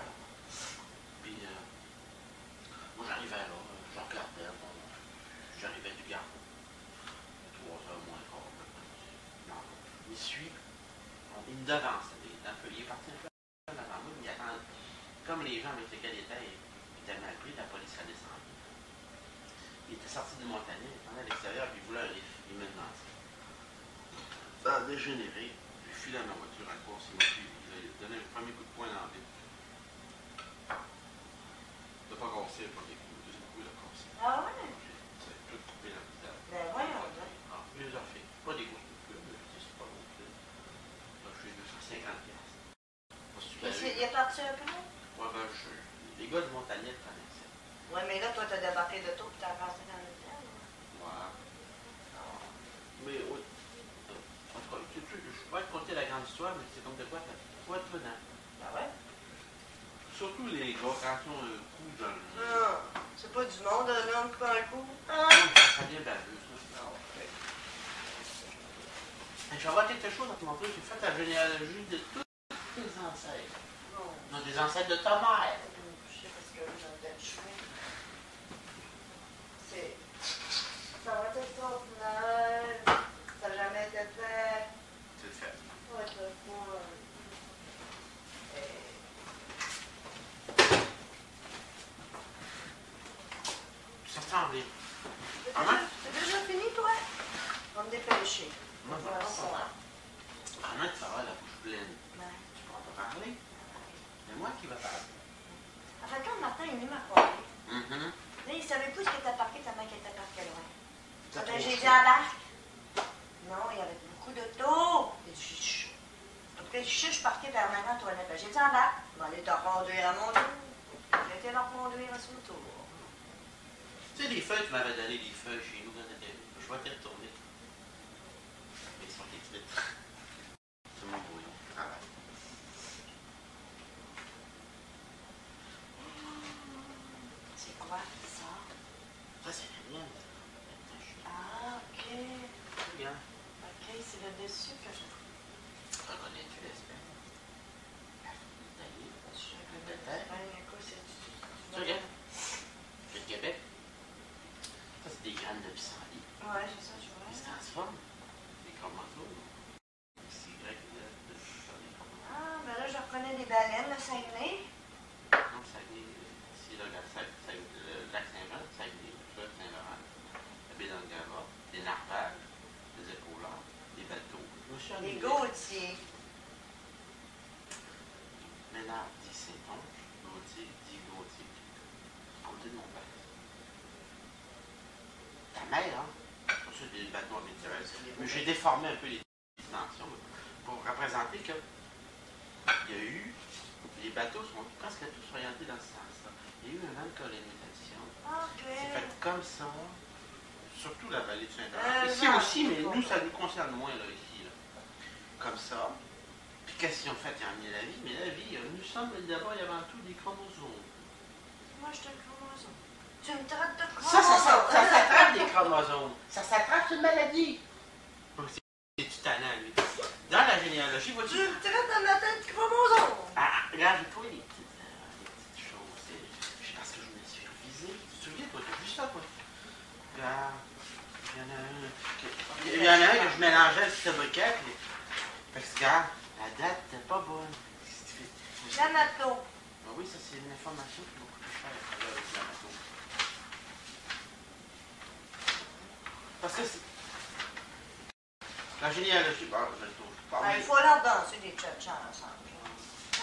[SPEAKER 1] il suit, il me devance un peu. Il est parti un peu avant moi, mais il attend. Comme les gens avec lesquels il était mal pris, la police a descendu. Il était sorti du Montagnier, il attendait à l'extérieur, puis il voulait un lift. Il me devançait. Ça a dégénéré. J'ai filé à ma voiture à course, il m'a donné le premier coup de poing dans le dos. Il n'a pas cassé le premier coup, le deuxième coup, il a cassé.
[SPEAKER 2] Ah ouais?
[SPEAKER 1] Ça a tout coupé dans le visage.
[SPEAKER 2] Ben voyons donc.
[SPEAKER 1] Ah, je les ai fait. Pas des grosses coupures, mais c'est pas bon. Là, je suis 250$.
[SPEAKER 2] Il est parti un peu?
[SPEAKER 1] Ouais, ben, les gars du Montagnier le connaissaient.
[SPEAKER 2] Ouais, mais là, toi, t'as débarqué de tout et t'as avancé dans le hôtel.
[SPEAKER 1] Voilà. Mais oui. En tout cas, je pourrais te conter la grande histoire, mais c'est comme de quoi, faut être prudent.
[SPEAKER 2] Ben ouais.
[SPEAKER 1] Surtout les gars, quand ils ont un coup dans le.
[SPEAKER 2] Non, c'est pas du monde, un homme qui prend un coup.
[SPEAKER 1] Non, ça devient baveux, ça. Je vais avoir quelque chose à te montrer. J'ai fait la généalogie de tous tes ancêtres. Non, des ancêtres de ta mère.
[SPEAKER 2] Je sais parce que dans tel chemin. Ça va être extraordinaire. Ça n'a jamais été fait.
[SPEAKER 1] C'est le fait.
[SPEAKER 2] Ça va être le fun.
[SPEAKER 1] Ça ressemble.
[SPEAKER 2] C'est déjà fini, toi? On va me dépêcher.
[SPEAKER 1] Moi, je vais pas savoir. Pendant que tu vas avoir la bouche pleine,
[SPEAKER 2] Ouais.
[SPEAKER 1] tu pourras pas parler. C'est moi qui vais parler.
[SPEAKER 2] En fait, quand Martin est venu m'accompagner,
[SPEAKER 1] Mm-hmm.
[SPEAKER 2] là, il savait plus ce qui était parqué tellement qu'il était parqué loin.
[SPEAKER 1] T'as
[SPEAKER 2] Ben,
[SPEAKER 1] trop
[SPEAKER 2] j'ai
[SPEAKER 1] chaud.
[SPEAKER 2] dit embarque. Non, il y avait beaucoup d'autos. Il dit chut. Donc, je suis parqué permanent aux toilettes. Ben, j'ai dit embarque. Je vais aller te reconduire à mon tour. J'ai été le reconduire à son tour.
[SPEAKER 1] Tu sais, les feuilles, tu m'avais donné des feuilles chez nous quand t'étais. Je vais te les retourner. Ils sont écrites. C'est mon brouillon. Travail.
[SPEAKER 2] C'est quoi ça?
[SPEAKER 1] Ça, c'est la mienne.
[SPEAKER 2] Ah, ok.
[SPEAKER 1] Regarde.
[SPEAKER 2] Ok, c'est le dessus que je.
[SPEAKER 1] Reconnais-tu l'espèce? Taillé.
[SPEAKER 2] Je
[SPEAKER 1] De terre.
[SPEAKER 2] c'est
[SPEAKER 1] Tu regardes? C'est le Québec. Ça, c'est des graines de pissenlit.
[SPEAKER 2] Ouais, c'est ça, je vois.
[SPEAKER 1] Ils se transforment. Des chromosomes. C'est grec de pissenlit.
[SPEAKER 2] Ah, ben là, je reconnais des baleines, le Saguenay.
[SPEAKER 1] Non, ça vient ici, là, le lac Saint-Jean, ça vient le fleuve Saint-Laurent, la baie d'Angara, des narvals, des épaulards, des bateaux.
[SPEAKER 2] Les Gautier.
[SPEAKER 1] Ménard dit Saint-Onge, Gautier dit Gautier. Côté de mon père. Ta mère, hein? C'est ça, des bateaux en météorite. Mais j'ai déformé un peu les dimensions pour représenter que il y a eu. Les bateaux sont presque tous orientés dans ce sens-là. Il y a eu une grande colonisation.
[SPEAKER 2] Ok.
[SPEAKER 1] C'est fait comme ça. Surtout la vallée du Saint-Laurent. Ici
[SPEAKER 2] non,
[SPEAKER 1] aussi, mais
[SPEAKER 2] c'est
[SPEAKER 1] nous,
[SPEAKER 2] pas
[SPEAKER 1] ça nous concerne moins, là, ici. Là. Comme ça. Puis qu'est-ce qu'ils ont fait? Ils ont amené la vie. Mais la vie, nous sommes d'abord et avant tout des chromosomes.
[SPEAKER 2] Moi, je te le chromosome. Tu me traites de
[SPEAKER 1] Ça
[SPEAKER 2] chromosome.
[SPEAKER 1] s'attrape des chromosomes. Ça s'attrape une maladie. C'est-tu tannant, lui? Dans la généalogie,
[SPEAKER 2] Tu
[SPEAKER 1] vois-tu?
[SPEAKER 2] me traites de ma tête de chromosome.
[SPEAKER 1] Ah, regarde, toi, les petites choses. C'est parce que je me suis revisé. Tu te souviens, toi, t'as vu ça, toi? Regarde, il y en a un. Il y en a un que je mélangeais avec ce briquet. Puis... Fait que, regarde, la date n'était pas bonne.
[SPEAKER 2] L'amato.
[SPEAKER 1] Ben oui, ça, c'est une information qui va coûter cher à travers avec l'amato. Parce que c'est. La généalogie, bon, je le trouve pas.
[SPEAKER 2] Ben, il faut leur danser des tchatchas ensemble.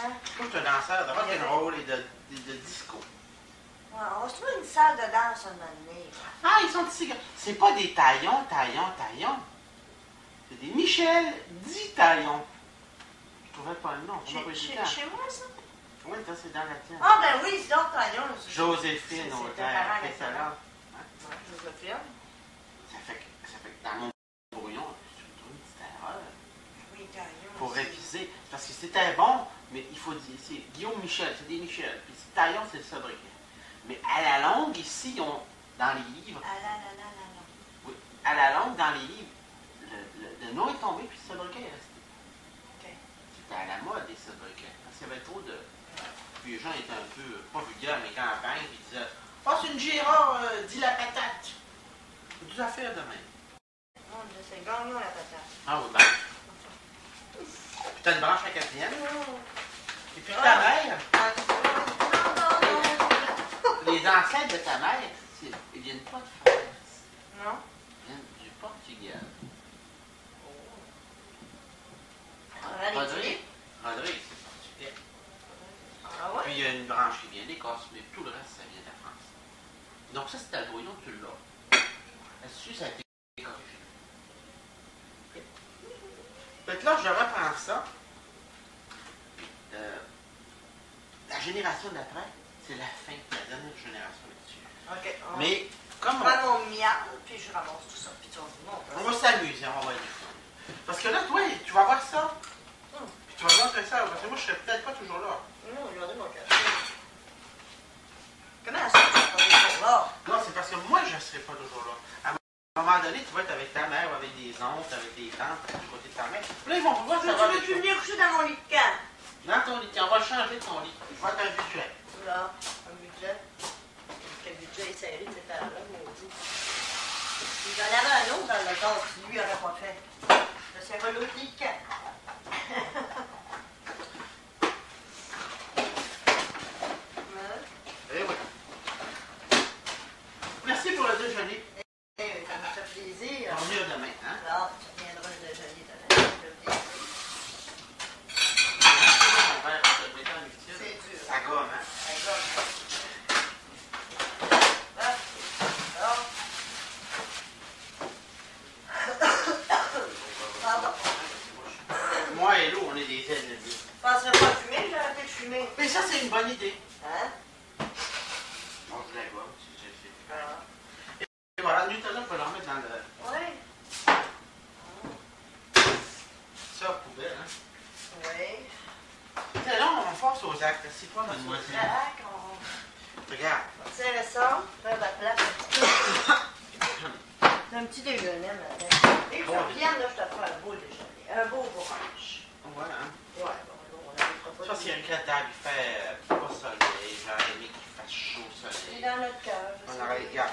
[SPEAKER 2] Hein?
[SPEAKER 1] Moi, je suis un danseur de rock'n'roll et de disco.
[SPEAKER 2] Ouais, on va se trouver une salle de danse un moment donné.
[SPEAKER 1] Ah, ils sont ici. C'est pas des taillons. C'est des Michel 10 taillons. Je trouvais pas le nom.
[SPEAKER 2] Chez moi, ça?
[SPEAKER 1] Oui, ça, c'est dans la tienne.
[SPEAKER 2] Ah, ben oui, c'est donc taillon.
[SPEAKER 1] Joséphine,
[SPEAKER 2] c'est
[SPEAKER 1] au
[SPEAKER 2] tes parents
[SPEAKER 1] excellent.
[SPEAKER 2] Ouais, Joséphine.
[SPEAKER 1] Ça fait que dans mon brouillon, je trouve une petite erreur.
[SPEAKER 2] Oui, taillon.
[SPEAKER 1] Pour réviser. Parce que c'était bon, mais il faut dire, c'est Guillaume Michel, c'est des Michel. Puis taillon, c'est le sobriquet. Mais à la longue, ici, dans les livres.
[SPEAKER 2] Ah là.
[SPEAKER 1] Oui, à la longue, dans les livres, le nom est tombé, puis le sobriquet est resté.
[SPEAKER 2] OK.
[SPEAKER 1] C'était à la mode, les sobriquets. Parce qu'il y avait trop de. Puis les gens étaient un peu, pas vulgaires, mais campagne, puis ils disaient oh, c'est une Gérard, dis la patate. Deux affaires de même.
[SPEAKER 2] C'est gagnon, la patate.
[SPEAKER 1] Ah oui, ben. Puis t'as une branche à quatrième.
[SPEAKER 2] Non.
[SPEAKER 1] Et puis ta mère,
[SPEAKER 2] Non.
[SPEAKER 1] les ancêtres de ta mère, ils viennent pas de France.
[SPEAKER 2] Non.
[SPEAKER 1] Ils viennent du Portugal.
[SPEAKER 2] Rodrigue.
[SPEAKER 1] Rodrigue, c'est portugais.
[SPEAKER 2] Ah ouais?
[SPEAKER 1] Puis il y a une branche qui vient d'Écosse, mais tout le reste, ça vient de la France. Donc ça, c'est ta brouillon, tu l'as. Là-dessus, ça a été corrigé. Ok. Fait que là, je reprends ça. La génération d'après, c'est la fin, la dernière génération là-dessus.
[SPEAKER 2] OK.
[SPEAKER 1] Mais comme
[SPEAKER 2] Je prends mon miel, puis je ramasse tout ça. Puis tu vas dire,
[SPEAKER 1] on va s'amuser, on va être du fun. Parce que là, toi, tu vas voir ça. Puis tu vas voir que ça, parce que moi, je serais peut-être pas toujours là.
[SPEAKER 2] Non, regardez mon café. Comment ça, tu vas pas toujours là?
[SPEAKER 1] Non, c'est parce que moi, je ne serai pas toujours là. À un moment donné, tu vas être avec ta mère ou avec des oncles, avec des tantes, du côté de ta mère. Puis là, ils vont pouvoir savoir
[SPEAKER 2] Tu
[SPEAKER 1] des
[SPEAKER 2] veux-tu
[SPEAKER 1] choses.
[SPEAKER 2] venir coucher dans mon lit de camp?
[SPEAKER 1] Dans ton lit, tiens, on va changer ton lit. Il va être un visuel.
[SPEAKER 2] Là, un budget. Quel budget est serré de cette heure-là, maudit. Il y en avait un autre dans le corps qui lui n'aurait pas fait. Je sais pas l'autre lit de camp.
[SPEAKER 1] Eh oui. Merci pour le déjeuner.
[SPEAKER 2] Ça me fait plaisir.
[SPEAKER 1] On revient demain, hein?
[SPEAKER 2] Alors, tu viendras le déjeuner demain. Ça me fait plaisir.
[SPEAKER 1] Mon père, je vais en utile.
[SPEAKER 2] C'est dur.
[SPEAKER 1] Ça gomme, hein? Moi et l'eau, on est des ennemis.
[SPEAKER 2] Je ne penserais pas à fumer, j'ai arrêté de fumer.
[SPEAKER 1] Mais ça, c'est une bonne idée.
[SPEAKER 2] Hein?
[SPEAKER 1] Bon, je la gomme, si j'ai fait.
[SPEAKER 2] Ah.
[SPEAKER 1] Et voilà, le Nutella, on peut le remettre dans le...
[SPEAKER 2] Oui.
[SPEAKER 1] Ça, poubelle, hein?
[SPEAKER 2] Oui.
[SPEAKER 1] Tiens, là, on passe aux actes. C'est pas mademoiselle.
[SPEAKER 2] Crac, on
[SPEAKER 1] Regarde.
[SPEAKER 2] serre ça, faire la place. C'est un petit déjeuner, madame. Et je reviens, là, je te ferai un beau déjeuner. Un beau brunch.
[SPEAKER 1] Ouais, hein?
[SPEAKER 2] Ouais, bon, on n'arrivera pas.
[SPEAKER 1] Ça, c'est regrettable. Il fait pas soleil. J'aurais aimé qu'il fasse chaud
[SPEAKER 2] C'est
[SPEAKER 1] soleil.
[SPEAKER 2] dans notre cœur. je
[SPEAKER 1] On
[SPEAKER 2] sais.
[SPEAKER 1] aurait... Regarde.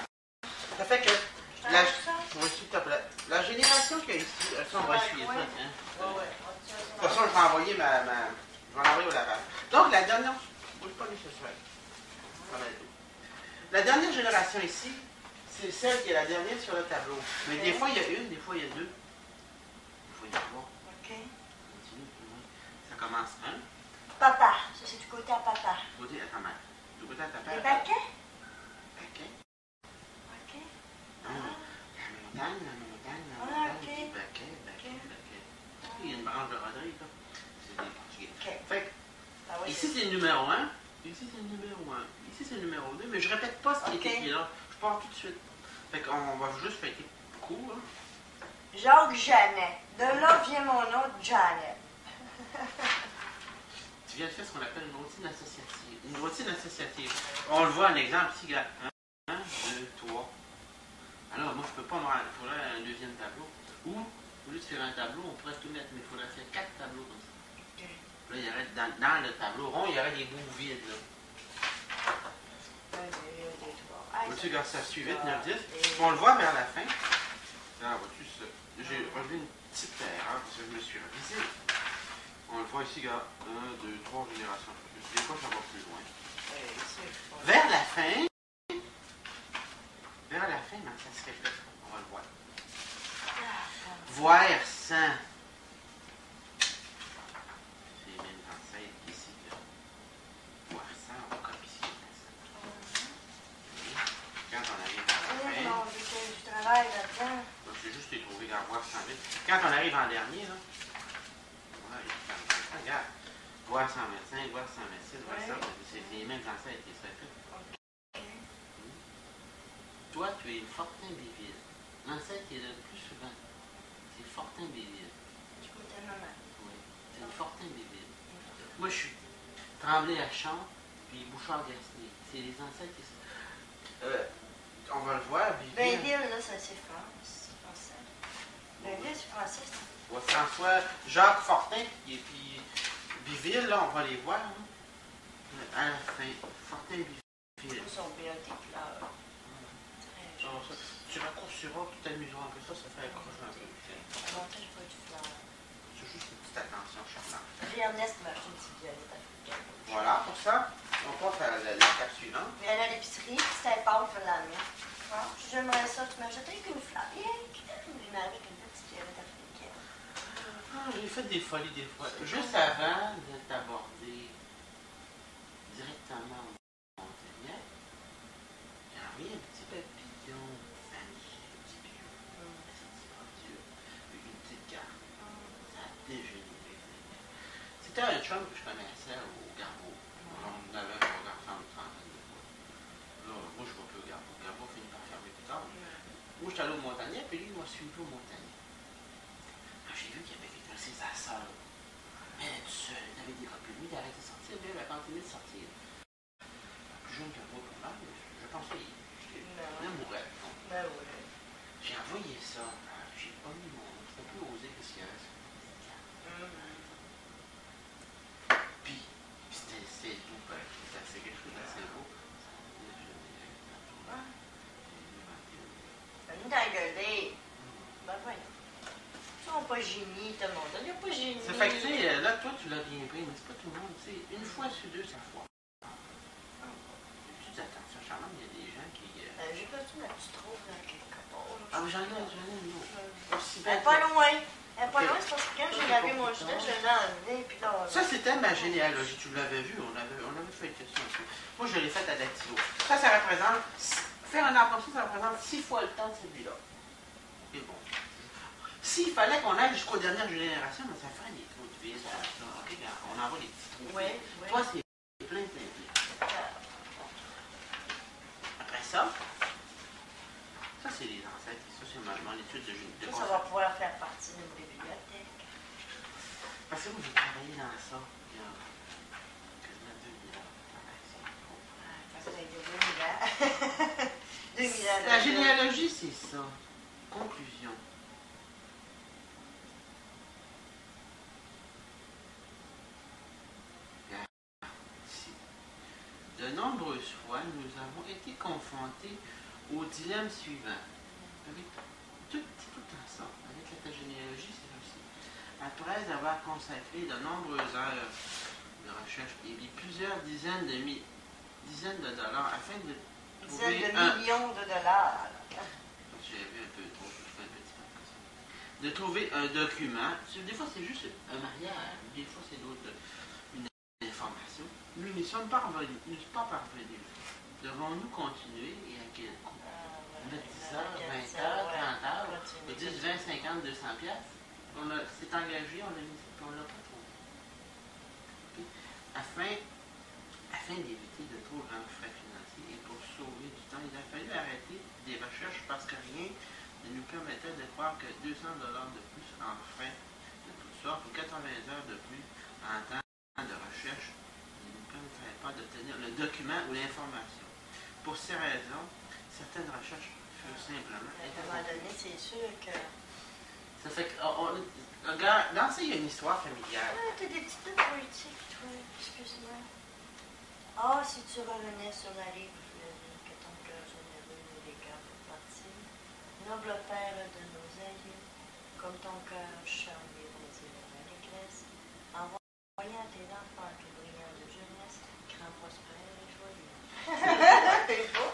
[SPEAKER 1] Ça fait que...
[SPEAKER 2] Je
[SPEAKER 1] La...
[SPEAKER 2] t'enlève ça?
[SPEAKER 1] Oui, s'il te plaît. La génération qu'il y a ici... Ça, on va essuyer ça,
[SPEAKER 2] Ouais.
[SPEAKER 1] tiens.
[SPEAKER 2] Ouais, ouais. On tient
[SPEAKER 1] De
[SPEAKER 2] ça.
[SPEAKER 1] toute façon, je vais envoyer je vais l'envoyer au lavage. Donc, la dernière... Oui, pas nécessaire. La dernière génération ici, c'est celle qui est la dernière sur le tableau. Mais des fois, il y a une, des fois, il y a deux. Des fois, il y a trois.
[SPEAKER 2] OK.
[SPEAKER 1] Continue, plus loin. Ça commence un.
[SPEAKER 2] Papa. Ça, c'est du côté à papa.
[SPEAKER 1] Du côté à ta mère. Du côté à ta
[SPEAKER 2] Les
[SPEAKER 1] père.
[SPEAKER 2] baquets?
[SPEAKER 1] Paquet.
[SPEAKER 2] OK.
[SPEAKER 1] La montagne, la montagne, la
[SPEAKER 2] Ah,
[SPEAKER 1] montagne.
[SPEAKER 2] ok.
[SPEAKER 1] Baquet, baquet,
[SPEAKER 2] Ok.
[SPEAKER 1] baquet. Il y a une branche de Rodrigue, là. C'est des Portugais.
[SPEAKER 2] OK.
[SPEAKER 1] Fait que,
[SPEAKER 2] Ah oui,
[SPEAKER 1] ici, c'est le numéro 1. Ici, c'est le numéro 1. Ici, c'est le numéro 2. Mais je répète pas ce qui
[SPEAKER 2] Ok.
[SPEAKER 1] est écrit là. Je pars tout de suite. Fait qu'on va juste faire court, hein.
[SPEAKER 2] Jacques Janet. De là vient mon nom, Janet.
[SPEAKER 1] Tu viens de faire ce qu'on appelle une routine associative. Une routine associative. On le voit, un exemple ici, regarde. 1, 2, 3. Alors, moi, je ne peux pas me rendre. Il faudrait un deuxième tableau. Ou, au lieu de faire un tableau, on pourrait tout mettre, mais il faudrait faire 4 tableaux comme ça.
[SPEAKER 2] OK.
[SPEAKER 1] Là, il y aurait, dans le tableau rond, il y aurait des bouts vides, là.
[SPEAKER 2] 1, 2, 3.
[SPEAKER 1] Vois-tu, regarde, ça suit 8, 9, 10. On le voit vers la fin. Là, vois-tu, j'ai relevé une petite erreur, parce que je me suis révisé. On le voit ici, regarde. 1, 2, 3 générations. Des fois, ça va plus loin. Vers la fin, ben, ça se répète. On va le voir. Voir sans. C'est les mêmes ancêtres ici. Là. Voir sans, on va copier ça. Quand on arrive à la fin,
[SPEAKER 2] Non, du travail là-dedans.
[SPEAKER 1] j'ai juste les trouvé dans voir sans vite. Quand on arrive en dernier, là, regarde. Voir 125, voir 126, voir 100, c'est les mêmes ancêtres qui se répètent. Toi, tu es Fortin-Béville. L'ancêtre qui est là le plus souvent, c'est Fortin-Béville.
[SPEAKER 2] Du côté de maman.
[SPEAKER 1] Oui, c'est Fortin-Béville. Moi, je suis Tremblay-à-Champ, puis Bouchard-Gasnier. C'est les ancêtres qui sont... on va le voir, Béville.
[SPEAKER 2] Bainville, là, ça c'est France. Français. Bainville, c'est français, ça.
[SPEAKER 1] Ouais, François, Jacques Fortin, et puis Béville, là, on va les voir. Hein. À la fin, Fortin-Béville.
[SPEAKER 2] Ils sont bien des fleurs.
[SPEAKER 1] Alors, tu raccourciras, tu t'amuseras un peu ça fait accroche un peu.
[SPEAKER 2] Montage pas du fleur.
[SPEAKER 1] C'est juste une petite attention charmante.
[SPEAKER 2] Puis Ernest m'a acheté une petite violette africaine.
[SPEAKER 1] Voilà, pour ça, on passe à l'étape suivante.
[SPEAKER 2] Mais elle a l'épicerie, puis c'était pas pour la mienne. Ah, j'aimerais ça, tu m'achètes avec une fleur. Bien, je m'avais avec une petite violette africaine.
[SPEAKER 1] Ah, j'ai fait des folies des fois. Juste avant de t'aborder directement au Montagnac, j'ai envoyé un petit papillon vanille, un petit bio. Une petite carte. Ça a dégénéré. C'était un chum que je connaissais au Garbeau. On avait regardé ensemble une trentaine de fois. Là, moi, je ne vais plus au Garbeau. Le Garbeau finit par fermer plus tard. Moi, je suis allé au Montagnac, puis lui, il m'a suivi au Montagnac. J'ai vu qu'il y avait quelqu'un, c'est sa soeur. Mais elle est toute seule, elle avait des replis. Lui, il arrêtait de sortir, mais elle a continué de sortir. Plus jeune que moi, pour moi, je pensais qu'il mourait.
[SPEAKER 2] Ben oui.
[SPEAKER 1] J'ai envoyé ça. J'ai pas mis mon nom. C'était plus osé que ce qu'il y avait sur Puis, c'était tout. C'est quelque chose d'assez beau.
[SPEAKER 2] Une d'engueuler. Ben voyons. Ils sont pas génies, tout le monde. Il n'y a pas génie.
[SPEAKER 1] Ça fait que, tu sais, là, toi, tu l'as bien pris, mais c'est pas tout le monde. Tu sais, une fois sur deux, ça foire. Petites attentions charmantes, il y a des gens qui.
[SPEAKER 2] J'ai perdu ma petite robe dans quelque part.
[SPEAKER 1] Ah, mais j'en ai une autre. Aussi
[SPEAKER 2] Elle
[SPEAKER 1] belle
[SPEAKER 2] est pas
[SPEAKER 1] que-
[SPEAKER 2] loin. Elle est pas loin, c'est parce que quand j'ai lavé mon gilet, je l'ai enlevé. Puis là,
[SPEAKER 1] Ça, c'était ma généalogie. Tu l'avais vu, on avait fait une question aussi. Moi, je l'ai faite à Dactylo. Ça représente. Faire un arbre comme ça représente 6 fois le temps de celui-là. Et bon. S'il fallait qu'on aille jusqu'aux dernières générations, mais ça ferait des trous de vis. Ok, on envoie des petits trous.
[SPEAKER 2] Oui.
[SPEAKER 1] Toi, c'est plein. Après ça, c'est les ancêtres. Ça, c'est mon étude de
[SPEAKER 2] Ça va pouvoir faire partie d'une bibliothèque.
[SPEAKER 1] Parce que moi, j'ai travaillé dans ça il y a quasiment 2000 ans.
[SPEAKER 2] Ça fait 2000 ans. 2000 ans.
[SPEAKER 1] La généalogie, c'est ça. Conclusion. Ici. De nombreuses fois, nous avons été confrontés au dilemme suivant. C'est tout le temps ça. Avec la généalogie, c'est aussi. Après avoir consacré de nombreuses heures de recherche et plusieurs dizaines de dollars afin de trouver
[SPEAKER 2] Dizaines de millions de dollars.
[SPEAKER 1] J'ai vu un peu trop, je fais un petit peu comme ça. De trouver un document. Des fois, c'est juste un mariage. Des fois, c'est une information. Nous n'y sommes pas parvenus. Devons-nous continuer et à quel coût? 10 heures, 20 heures, 30 heures, 10, 20, 50, 200 piastres. On s'est engagé, on l'a pas trouvé. Okay? Afin d'éviter de trop grands frais financiers et pour sauver du temps, il a fallu arrêter des recherches parce que rien ne nous permettait de croire que 200 $ de plus en frais de toutes sortes ou 80 heures de plus en temps de recherche ne nous permettraient pas d'obtenir le document ou l'information. Pour ces raisons, certaines recherches furent simplement
[SPEAKER 2] À un moment donné, c'est sûr que.
[SPEAKER 1] Ça fait que, regarde, dans ça, il y a une histoire familiale.
[SPEAKER 2] Ah, t'as des petites notes poétiques, toi. Excuse-moi. Ah, si tu revenais sur la rive fleurie, que ton cœur généreux et les cœurs pour partir, noble père de nos aïeux, comme ton cœur charmé rosé de l'allégresse, envoyant à tes enfants tout brillant de jeunesse, grand prospère et joyeux. C'est beau.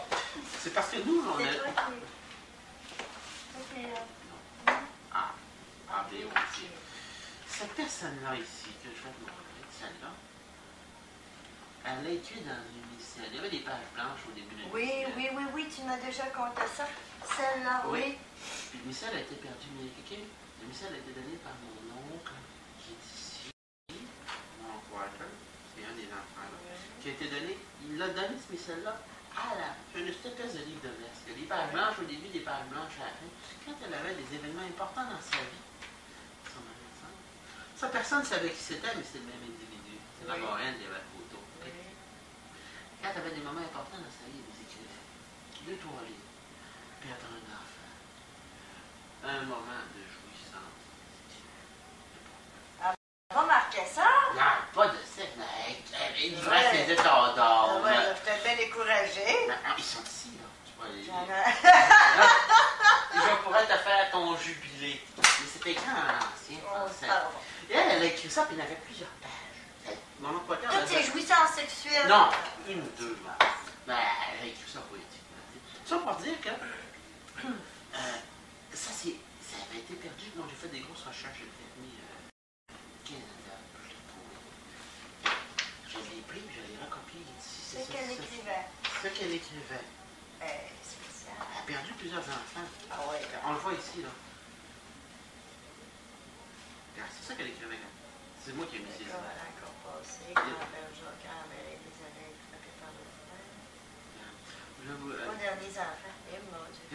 [SPEAKER 1] C'est parce que nous, on
[SPEAKER 2] C'est
[SPEAKER 1] a.
[SPEAKER 2] toi qui.
[SPEAKER 1] Ah, bien aussi. Cette personne-là ici, que je vais vous montrer, celle-là, elle a écrit dans une misselle. Il y avait des pages blanches au début de la misselle.
[SPEAKER 2] Oui, tu m'as déjà conté ça. Celle-là, oui.
[SPEAKER 1] Puis le missel a été perdu, mais le missel a été donné par mon oncle, qui est ici, mon oncle Walter, c'est un des enfants là, qui a été donné, il l'a donné ce missel-là à une espèce de livre de messe. Il y a des pages blanches au début, des pages blanches à la fin. Quand elle avait des événements importants dans sa vie, son adolescence, ça personne ne savait qui c'était, mais c'est le même individu. C'est la moraine, il y avait la photo.
[SPEAKER 2] Oui.
[SPEAKER 1] Quand elle avait des moments importants dans sa vie, elle les écrivait. 2, 3 livres. Perdre un enfant. Un moment de jouissance.
[SPEAKER 2] Remarquez ça?
[SPEAKER 1] Non, pas de sexe. Il livrait ses états d'or.
[SPEAKER 2] Ouais, j'étais bien découragée.
[SPEAKER 1] Ils sont ici, là. Tu vois,
[SPEAKER 2] J'en ai.
[SPEAKER 1] je pourrais te faire ton jubilé. Mais c'était écrit en ancien français. elle a écrit ça, puis il y en avait plusieurs pages. Mon oncle Potter...
[SPEAKER 2] Toutes ces jouissances sexuelles.
[SPEAKER 1] Non, une ou deux, mais elle a écrit ça poétiquement. Ça pour dire que ça avait été perdu. Non, j'ai fait des grosses recherches, j'ai peut-être mis 15 ans, je l'ai trouvé. Je l'ai pris, je l'ai recopié ici.
[SPEAKER 2] Ce qu'elle écrivait.
[SPEAKER 1] Ce qu'elle écrivait.
[SPEAKER 2] Spécial.
[SPEAKER 1] Elle a perdu plusieurs enfants.
[SPEAKER 2] Ah ouais.
[SPEAKER 1] On le voit ici, là. Regarde, c'est ça qu'elle écrivait. C'est moi qui ai mis ces
[SPEAKER 2] Comme
[SPEAKER 1] images.
[SPEAKER 2] elle a encore passé, grand-mère Jean-Grand, Elisabeth, frappée par le frère. Mon dernier enfant, mon Dieu.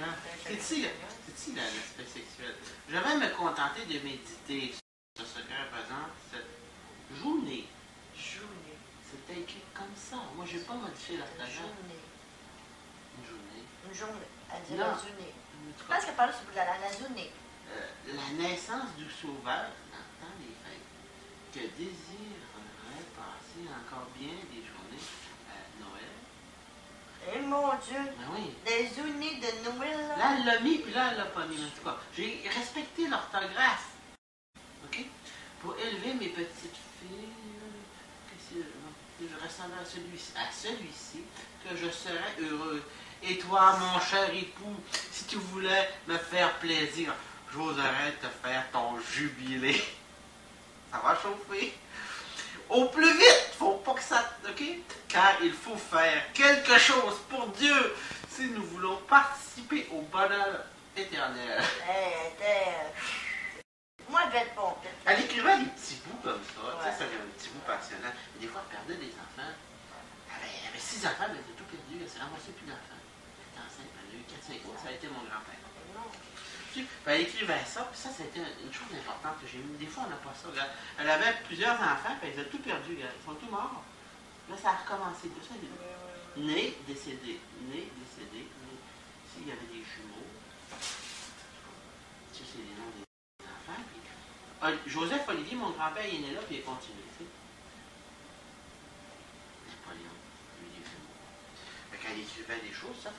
[SPEAKER 1] C'est-tu l'aspect sexuel? Je vais me contenter de méditer sur ce que représente cette journée.
[SPEAKER 2] Journée.
[SPEAKER 1] C'était écrit comme ça. Moi, je n'ai pas modifié l'orthographe.
[SPEAKER 2] Journée.
[SPEAKER 1] Une journée.
[SPEAKER 2] Une journée. Elle dit
[SPEAKER 1] Non.
[SPEAKER 2] la journée. Je pense qu'elle parle sur la journée.
[SPEAKER 1] La naissance du Sauveur dans le temps des fêtes, que désirerait passer encore bien des journées à Noël.
[SPEAKER 2] Eh mon Dieu!
[SPEAKER 1] Ben oui.
[SPEAKER 2] Des journées de Noël.
[SPEAKER 1] Là, elle l'a mis, puis là, elle l'a pas mis. En tout cas, j'ai respecté l'orthographe. OK? Pour élever mes petites filles, que je ressemble à celui-ci, que je serais heureux. Et toi, mon cher époux, si tu voulais me faire plaisir, j'oserais te faire ton jubilé. Ça va chauffer. Au plus vite, faut pas que ça... OK? Car il faut faire quelque chose pour Dieu si nous voulons participer au bonheur éternel.
[SPEAKER 2] Moi, je vais être bon.
[SPEAKER 1] Elle écrivait des petits bouts comme ça.
[SPEAKER 2] Ouais.
[SPEAKER 1] Tu sais, ça avait un petit bout passionnant. Des fois, elle perdait des enfants. Elle avait 6 enfants, mais elle était tout perdu. Elle s'est ramassée plus d'enfants. Elle était enceinte, elle a eu 4-5 ans. Ça a été mon grand-père. Elle écrivait ça, puis ça, c'était une chose importante que j'ai mis. Des fois, on n'a pas ça. Regarde. Elle avait plusieurs enfants, puis elle les a tout perdus. Regarde. Ils sont tous morts. Là, ça a recommencé. Tout ça, né, décédé, né, décédé. Né. Ici, il y avait des jumeaux. Ça, c'est les noms des enfants. Puis, Joseph Olivier, mon grand-père, il est né là, puis il est continué. Tu sais. Napoléon, lui, des jumeaux. Quand elle écrivait des choses, ça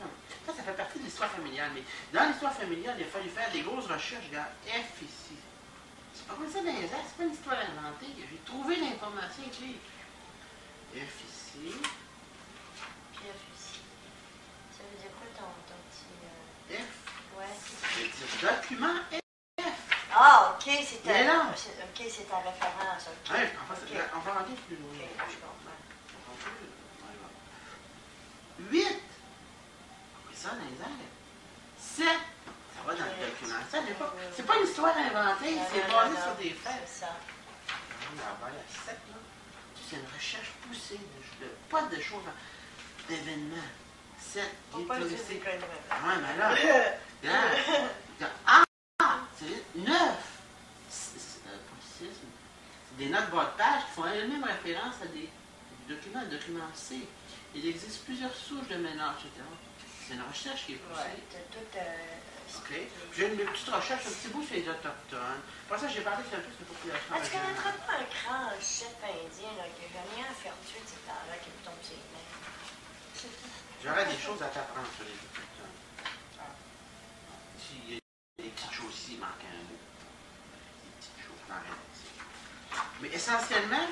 [SPEAKER 1] fait partie de l'histoire familiale. Mais dans l'histoire familiale, il a fallu faire des grosses recherches. Regarde, F ici. C'est pas comme ça dans les airs, c'est pas une histoire inventée. J'ai trouvé l'information écrite. F ici.
[SPEAKER 2] Puis F ici. Ça veut dire quoi ton petit...
[SPEAKER 1] F.
[SPEAKER 2] Ouais.
[SPEAKER 1] Ça veut dire document F.
[SPEAKER 2] Ah, ok, c'est
[SPEAKER 1] Mais non.
[SPEAKER 2] Ok, c'est ta référence. Ok.
[SPEAKER 1] Ouais, on va rentrer plus loin.
[SPEAKER 2] Ok, je comprends.
[SPEAKER 1] 8. Oui, ça dans les airs. 7. Ça va dans le document. Ça, c'est pas une histoire inventée, c'est basé sur des faits.
[SPEAKER 2] C'est ça.
[SPEAKER 1] On va aller à 7, là. C'est une recherche poussée, pas de choses, d'événements. 7.
[SPEAKER 2] Faut pas utiliser des conneries.
[SPEAKER 1] Ouais, mais là, regarde. C'est 9. Pas 6. C'est des notes bas de page qui font elles-mêmes référence à des documents C. Il existe plusieurs souches de ménage, etc. C'est une recherche qui est poussée.
[SPEAKER 2] Ouais, t'as tout...
[SPEAKER 1] OK. J'ai une petite recherche, un petit bout sur les autochtones. Pour ça, j'ai parlé un peu sur la population.
[SPEAKER 2] Tu connaîtrais pas un grand chef indien là, qui n'a rien à faire tuer de ces temps-là, qui me tombe sur les mains?
[SPEAKER 1] J'aurais des choses à t'apprendre sur les autochtones. S'il y a des petites choses ici, il manque un mot. Des petites choses, j'en ai. Mais essentiellement,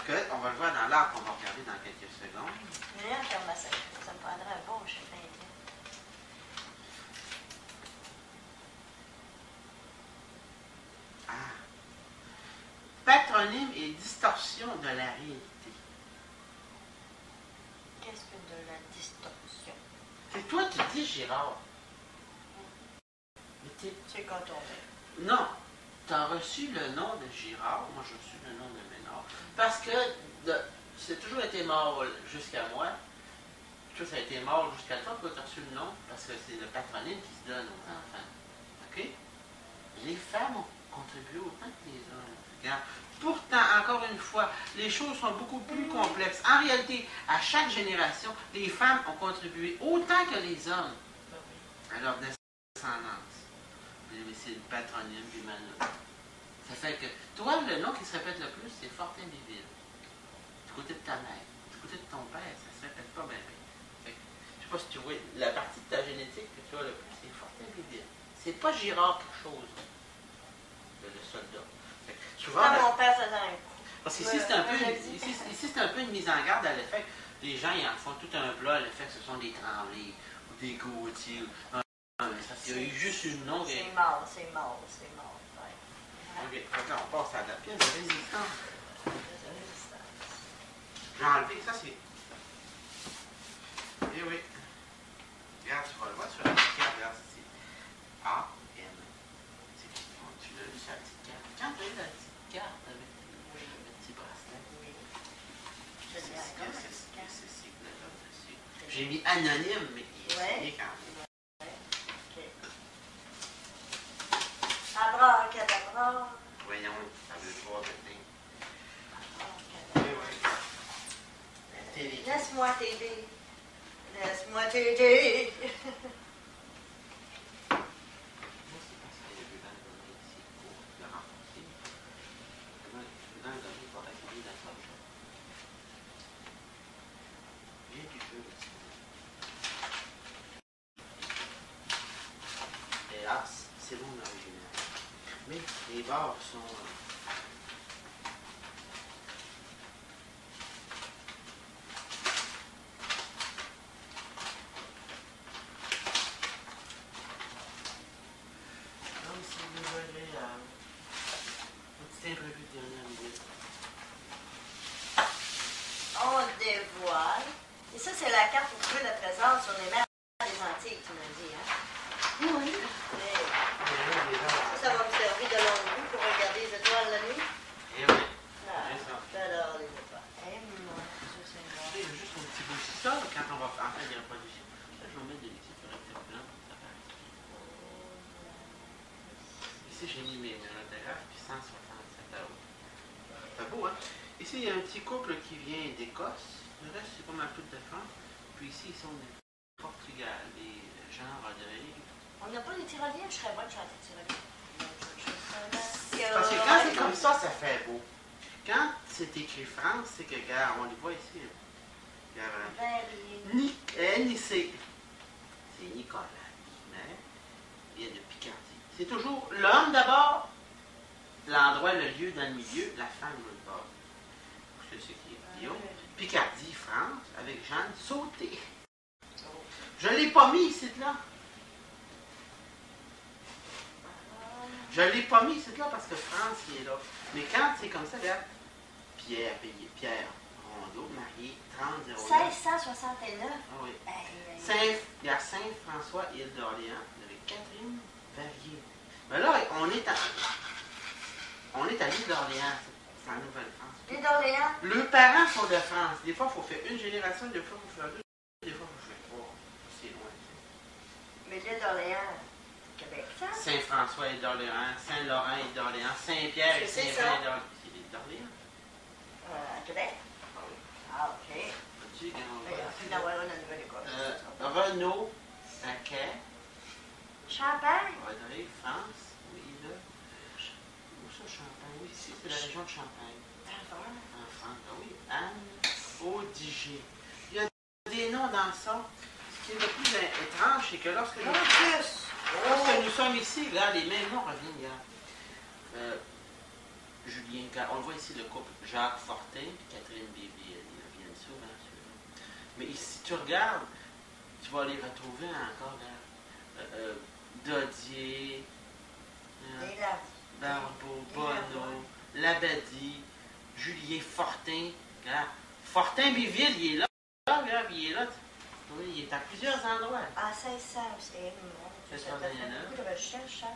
[SPEAKER 1] on va le voir dans l'art qu'on va regarder dans quelques secondes.
[SPEAKER 2] Mais là, comme ça me prendrait un bon chef indien.
[SPEAKER 1] Patronyme et distorsion de la réalité.
[SPEAKER 2] Qu'est-ce que de la distorsion?
[SPEAKER 1] C'est toi qui dis Girard. Mais
[SPEAKER 2] C'est quand on est.
[SPEAKER 1] non, tu as reçu le nom de Girard, moi j'ai reçu le nom de Ménard, parce que c'est toujours été mort jusqu'à moi. Ça a été mort jusqu'à toi, pourquoi tu as reçu le nom? Parce que c'est le patronyme qui se donne aux enfants. OK? Les femmes ont contribué autant que les hommes. Regarde. Pourtant, encore une fois, les choses sont beaucoup plus complexes. En réalité, à chaque génération, les femmes ont contribué autant que les hommes à leur descendance. C'est le patronyme du Manout. Ça fait que, toi, le nom qui se répète le plus, c'est Fortinbéville. Du côté de ta mère. Du côté de ton père, ça se répète pas bien. Je sais pas si tu vois, la partie de ta génétique que tu as le plus, c'est Fortinbéville. C'est pas Girard quelque chose, le soldat. Souvent,
[SPEAKER 2] Quand mon père faisait un coup.
[SPEAKER 1] parce qu'ici, c'est un peu, ici, c'est un peu une mise en garde à l'effet que les gens, ils en font tout un plat à l'effet que ce sont des tremblés ou des gautiers. Il y a eu juste une longue...
[SPEAKER 2] C'est mort, c'est mort, c'est mort. Ouais.
[SPEAKER 1] Ok, donc là, on passe à la pièce de résistance.
[SPEAKER 2] De résistance.
[SPEAKER 1] J'ai enlevé, ça c'est... Eh oui. Regarde, tu vas le voir sur la petite carte, regarde, c'est A, N. Tu l'as vu sur la petite carte. Quand tu as eu la petite carte avec le petit bracelet,
[SPEAKER 2] Oui. Je
[SPEAKER 1] c'est
[SPEAKER 2] l'ai encore, la petite carte.
[SPEAKER 1] c'est là dessus. J'ai mis anonyme, mais il est signé quand même.
[SPEAKER 2] OK. Abracadabra.
[SPEAKER 1] Voyons, ça veut pas maintenant.
[SPEAKER 2] Abracadabra.
[SPEAKER 1] Télé.
[SPEAKER 2] Laisse-moi t'aider. Laisse-moi t'aider.
[SPEAKER 1] Moi, c'est parce qu'il y a eu dans le domaine ici pour le renforcer. Dans le domaine pour accueillir dans sa chambre. Bien du feu aussi. Et là, c'est bon l'original. Mais les bords sont... comme si vous voulez une petite revue de dernière minute.
[SPEAKER 2] On dévoile. Et ça, c'est la carte pour trouver le trésor sur les mers des Antilles, tu m'as dit, hein?
[SPEAKER 1] Oui.
[SPEAKER 2] Ça va me servir de longue vue pour regarder les étoiles la nuit.
[SPEAKER 1] Et oui.
[SPEAKER 2] Ah,
[SPEAKER 1] C'est ça.
[SPEAKER 2] j'adore les étoiles. Eh, mon Dieu Seigneur.
[SPEAKER 1] Il y a juste un petit bout de ça, quand on va faire, en fait, il n'y a pas de chien. Là, je vais mettre des petits correcteurs blancs pour que ça paraisse. Ici, j'ai mis mes monographes, puis 167 euros. C'est beau, hein? Ici, il y a un petit couple qui vient d'Écosse. Le reste, c'est pas mal tout de France. Puis ici, ils sont du Portugal, des gens de...
[SPEAKER 2] On n'a pas de tyroliens, je serais bonne de chanter tyrolien.
[SPEAKER 1] Parce que quand c'est comme ça fait beau. Quand c'est écrit France, c'est que, regarde, on les voit ici. Nicée. C'est Nicolas. Mais il y a de Picardie. C'est toujours l'homme d'abord, l'endroit, le lieu dans le milieu, la femme l'autre bord. C'est ce qui est Guillaume. Picardie, France, avec Jeanne Sauté. Je ne l'ai pas mis ici, là. Je ne l'ai pas mis ici, là, parce que France, il est là. Mais quand c'est comme ça, regarde, Pierre Rondeau, marié, 30 09.
[SPEAKER 2] 1669.
[SPEAKER 1] Ah oui.
[SPEAKER 2] Hey,
[SPEAKER 1] Il y a Saint-François, île d'Orléans, avec Catherine Verrier. Mais là, on est à l'île d'Orléans, c'est en Nouvelle-France.
[SPEAKER 2] l'île d'Orléans.
[SPEAKER 1] Les parents sont de France. Des fois, il faut faire une génération, des fois, il faut faire deux, des fois, il faut faire trois. C'est loin.
[SPEAKER 2] Mais l'île d'Orléans, Québec, ça?
[SPEAKER 1] Saint-François et d'Orléans, Saint-Laurent et d'Orléans, Saint-Pierre et
[SPEAKER 2] C'est
[SPEAKER 1] Saint-Jean
[SPEAKER 2] ça.
[SPEAKER 1] et d'Orléans. C'est l'île d'Orléans.
[SPEAKER 2] À Québec?
[SPEAKER 1] Ah oui.
[SPEAKER 2] Ah, OK.
[SPEAKER 1] As-tu
[SPEAKER 2] Il y a d'avoir une Nouvelle-Écosse.
[SPEAKER 1] Renault, à Quai,
[SPEAKER 2] Champagne?
[SPEAKER 1] Rodrigue, France, oui, là. Où ça, Champagne? Oui, ici, c'est la région de Champagne. En France, ah oui. Anne Audigé. Il y a des noms dans ça. Ce qui est le plus étrange, c'est que lorsque nous sommes ici, là, les mêmes noms reviennent. Là. Julien, on le voit ici, le couple Jacques Fortin et Catherine Bibi, ils reviennent souvent. Mais ici, tu regardes, tu vas les retrouver encore là. Dodier, Barbeau, Bonneau, Labadie, Julien Fortin. Regarde. Fortin Biville, il est là. Regarde, il est là. Oui, il est à plusieurs endroits.
[SPEAKER 2] Ah, c'est ça, c'est
[SPEAKER 1] C'est ça, Diana.
[SPEAKER 2] beaucoup de recherche, hein?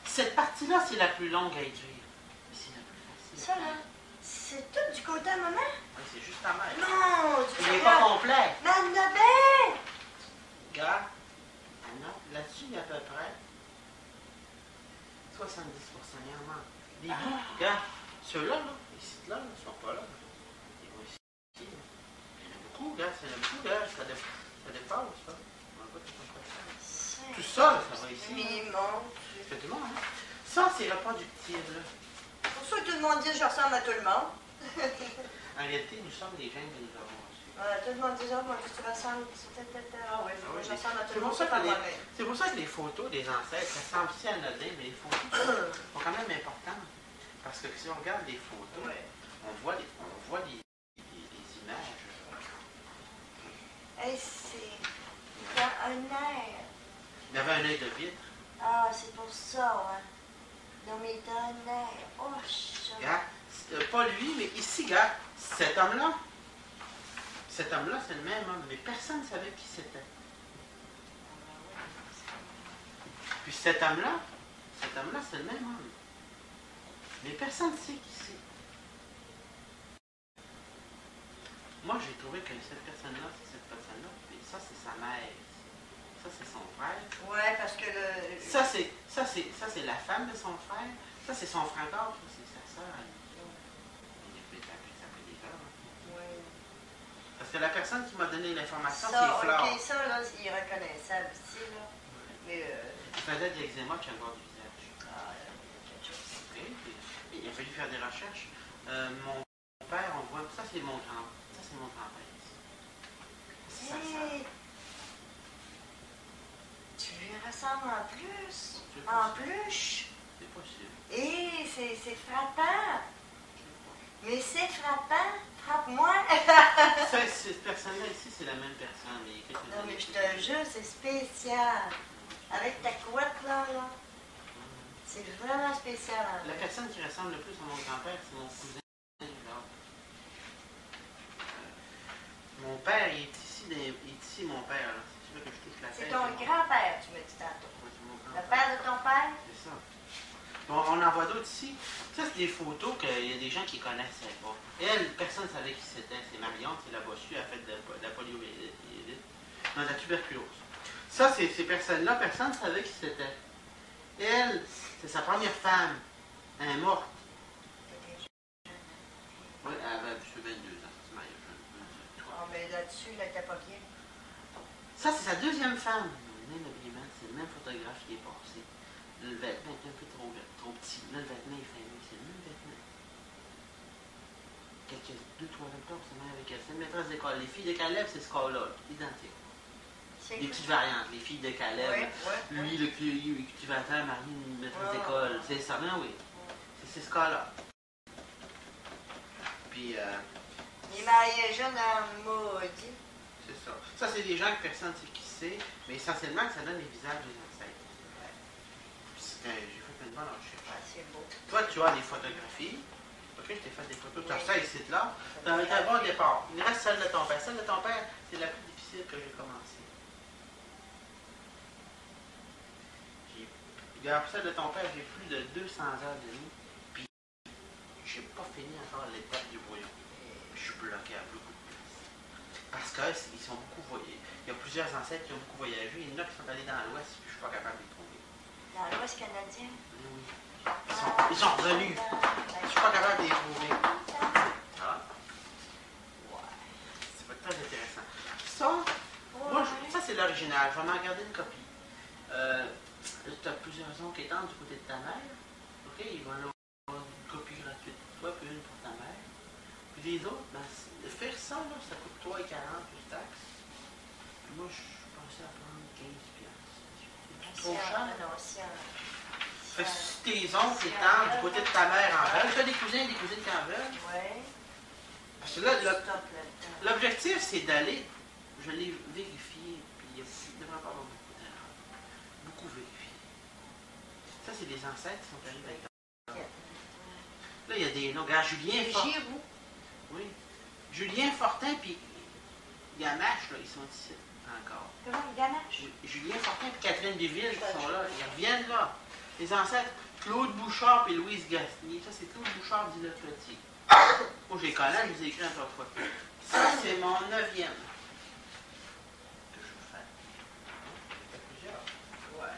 [SPEAKER 1] Cette partie-là, c'est la plus longue à écrire. Mais c'est la plus facile.
[SPEAKER 2] Ça, là, c'est tout du côté à maman?
[SPEAKER 1] Oui, c'est juste ta mère.
[SPEAKER 2] Non!
[SPEAKER 1] Il n'est pas complet.
[SPEAKER 2] Annabelle!
[SPEAKER 1] Regarde. Là-dessus, il y a à peu près 70%. Il en manque. Les bouts, regarde. Ceux-là, là, ici, là, ils ne sont pas là. Ils vont ici. Il y en a beaucoup, regarde. Il y en a beaucoup, regarde. Ça dépasse, ça. On va tout ça. Tout ça, là, ça va ici.
[SPEAKER 2] Mais mon Dieu.
[SPEAKER 1] C'est du monde, hein? Ça, c'est reproductible, là.
[SPEAKER 2] C'est pour ça que tout le monde dit que je ressemble à tout le monde.
[SPEAKER 1] En réalité, nous sommes des gènes que nous avons reçus.
[SPEAKER 2] Tout le monde dit, oh, moi, tu ressembles, ah oui,
[SPEAKER 1] Ah oui,
[SPEAKER 2] je ressemble à tout
[SPEAKER 1] c'est
[SPEAKER 2] le
[SPEAKER 1] pour
[SPEAKER 2] monde,
[SPEAKER 1] ça
[SPEAKER 2] c'est pas
[SPEAKER 1] que
[SPEAKER 2] moi-même.
[SPEAKER 1] c'est pour ça que les photos des ancêtres, ça semble si anodin, mais les photos sont quand même importantes. Parce que si on regarde les photos,
[SPEAKER 2] Ouais.
[SPEAKER 1] on voit les images.
[SPEAKER 2] Hey, c'est. Il a un air.
[SPEAKER 1] Il avait un œil de vitre.
[SPEAKER 2] Ah, c'est pour ça, hein. Non, mais il a un air. Oh, ça.
[SPEAKER 1] Regarde, pas lui, mais ici, regarde, cet homme-là, c'est le même homme, mais personne ne savait qui c'était. Puis cet homme-là, c'est le même homme. Mais personne ne sait qui c'est. Moi, j'ai trouvé que cette personne-là, c'est cette personne-là, puis ça, c'est sa mère. Ça, c'est son frère.
[SPEAKER 2] Ouais, parce que le.
[SPEAKER 1] Ça, c'est la femme de son frère. Ça, c'est son frère d'or. Ça, c'est sa sœur. Il peut s'appeler des gars.
[SPEAKER 2] Oui.
[SPEAKER 1] Parce que la personne qui m'a donné l'information,
[SPEAKER 2] Ça,
[SPEAKER 1] c'est Flore.
[SPEAKER 2] ok, ça, là, il reconnaissait aussi, là. Mais.
[SPEAKER 1] Il faisait de l'eczéma qui a le bord du visage.
[SPEAKER 2] Ah, il y a quelque chose.
[SPEAKER 1] Ok, puis il a fallu faire des recherches. Mon père, on voit. Ça, c'est mon grand. Ça, c'est mon grand-père. C'est sa sœur.
[SPEAKER 2] Hey, tu lui ressembles en plus.
[SPEAKER 1] C'est
[SPEAKER 2] En
[SPEAKER 1] possible.
[SPEAKER 2] plus.
[SPEAKER 1] C'est possible.
[SPEAKER 2] Et c'est frappant. Mais c'est frappant. Frappe-moi.
[SPEAKER 1] Cette personne-là ici, c'est la même personne. Mais il y a quelques
[SPEAKER 2] Non, mais
[SPEAKER 1] années.
[SPEAKER 2] je te jure, c'est spécial. Avec ta couette, là. C'est vraiment spécial. En
[SPEAKER 1] La
[SPEAKER 2] fait.
[SPEAKER 1] personne qui ressemble le plus à mon grand-père, c'est mon cousin. Mon père, il est ici mon père. Là. C'est celui que je touche la tête.
[SPEAKER 2] C'est ton grand-père, tu me dis tantôt.
[SPEAKER 1] Ouais, c'est mon
[SPEAKER 2] Le
[SPEAKER 1] grand-père.
[SPEAKER 2] père de ton père?
[SPEAKER 1] C'est ça. Bon, on en voit d'autres ici. Ça, c'est des photos qu'il y a des gens qui ne connaissaient pas. Elle, personne ne savait qui c'était. C'est Marion, c'est la bossue, elle a fait de la poliomyélite. Non, de la tuberculose. Ça, ces personnes-là, personne ne savait qui c'était. Elle, c'est sa première femme. Elle est morte. Oui, elle avait 22 ans. C'est marié jeune.
[SPEAKER 2] Oh, mais là-dessus, là, t'es pas bien.
[SPEAKER 1] Ça, c'est sa deuxième femme. Le même habillement, c'est le même photographe qui est passé. Le vêtement est un peu trop petit. Là, le vêtement est fameux. C'est le même vêtement. Quelques 2-3 ans, c'est même avec elle. C'est une maîtresse d'école. Les filles de Caleb, c'est ce cas-là. Identique. Des petites variantes. Les filles de Caleb.
[SPEAKER 2] Oui,
[SPEAKER 1] Lui, le cultivateur, marié une maîtresse
[SPEAKER 2] Ah.
[SPEAKER 1] d'école. C'est ça, ben oui. C'est ce cas-là. Puis,
[SPEAKER 2] Il est marié jeune en maudit.
[SPEAKER 1] c'est ça. Ça, c'est des gens que personne ne sait qui c'est, mais essentiellement, ça donne les visages des ancêtres. J'ai fait une bonne recherche.
[SPEAKER 2] Ah, c'est beau.
[SPEAKER 1] Toi, tu as des photographies. Ok, je t'ai fait des photos. Tu as
[SPEAKER 2] Oui.
[SPEAKER 1] ça ici, là. Tu as un bon départ. Il reste celle de ton père. Celle de ton père, c'est la plus difficile que j'ai commencé. Regarde, celle de ton père, j'ai plus de 200 heures de nuit. Puis, j'ai pas fini encore l'étape du brouillon. Je suis bloqué à beaucoup de places. Parce qu'ils sont beaucoup voyagés. Il y a plusieurs ancêtres qui ont beaucoup voyagé. Il y en a qui sont allés dans l'Ouest, puis je suis pas capable de les trouver.
[SPEAKER 2] Dans l'Ouest canadien.
[SPEAKER 1] Oui. Ils sont revenus. Je suis pas capable de les trouver. Ah. Ça va être très intéressant. Ça, moi, ça c'est l'original. Je vais m'en garder une copie. Tu as plusieurs oncles et tantes du côté de ta mère. OK, ils vont avoir une copie gratuite pour toi, puis une pour ta mère. Puis les autres, ben, faire ça, là, ça coûte 3,40 plus taxes. Puis moi, je pensais à prendre 15 piastres. C'est trop cher.
[SPEAKER 2] Non, si
[SPEAKER 1] Fait que si tes oncles et tantes du côté de ta mère en veulent, tu as des cousins et des cousines qui en veulent.
[SPEAKER 2] Oui.
[SPEAKER 1] Parce que là,
[SPEAKER 2] Stop le temps.
[SPEAKER 1] l'objectif, c'est d'aller, je l'ai vérifié, puis il ne devrait pas avoir beaucoup d'erreurs. Beaucoup vérifié. Ça, c'est des ancêtres qui sont arrivés avec toi. Là, il y a des noms. Regarde, Julien Fortin.
[SPEAKER 2] Giroux.
[SPEAKER 1] Oui. Julien Fortin, puis Gamache, là, ils sont ici encore.
[SPEAKER 2] Comment, Ganache?
[SPEAKER 1] Julien Fortin et Catherine Desvilles qui sont là. Ils reviennent là. Les ancêtres, Claude Bouchard et Louise Gasnier. Ça, c'est Claude Bouchard dit le Clotier. Moi, je les connais, je les ai écrits encore fois. Ça, c'est mon 9e. Que je fais. J'ai fait plusieurs.
[SPEAKER 2] Ouais.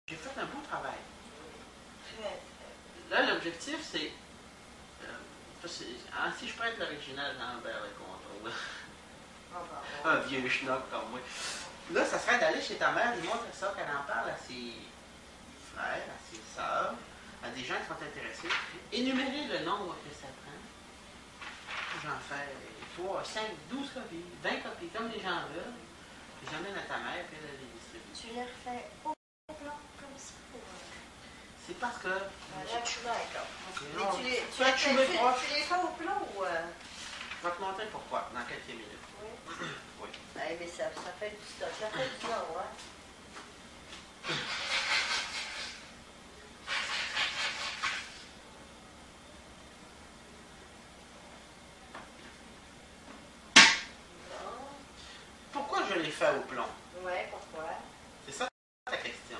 [SPEAKER 1] J'ai fait un beau travail.
[SPEAKER 2] Très,
[SPEAKER 1] Là, l'objectif, c'est. Si je peux être l'original, non, ben, avec contrôle. Un vieux schnock comme moi. Là, ça serait d'aller chez ta mère, lui montrer ça, qu'elle en parle à ses frères, à ses sœurs, à des gens qui sont intéressés, énumérer le nombre que ça prend. j'en fais 3, 5, 12 copies, 20 copies, comme les gens veulent. Puis j'emmène à ta mère, puis elle les distribue.
[SPEAKER 2] Tu les refais au plan comme ça?
[SPEAKER 1] C'est parce que...
[SPEAKER 2] Là, je suis d'accord.
[SPEAKER 1] Non,
[SPEAKER 2] Tu les
[SPEAKER 1] tu
[SPEAKER 2] fais au plan ou...
[SPEAKER 1] Je vais te montrer pourquoi, dans quelques minutes.
[SPEAKER 2] Oui.
[SPEAKER 1] Oui.
[SPEAKER 2] Ouais, mais ça fait du stock. Ça fait du temps, hein?
[SPEAKER 1] Pourquoi je les fais au plomb?
[SPEAKER 2] Oui, pourquoi?
[SPEAKER 1] C'est ça ta question.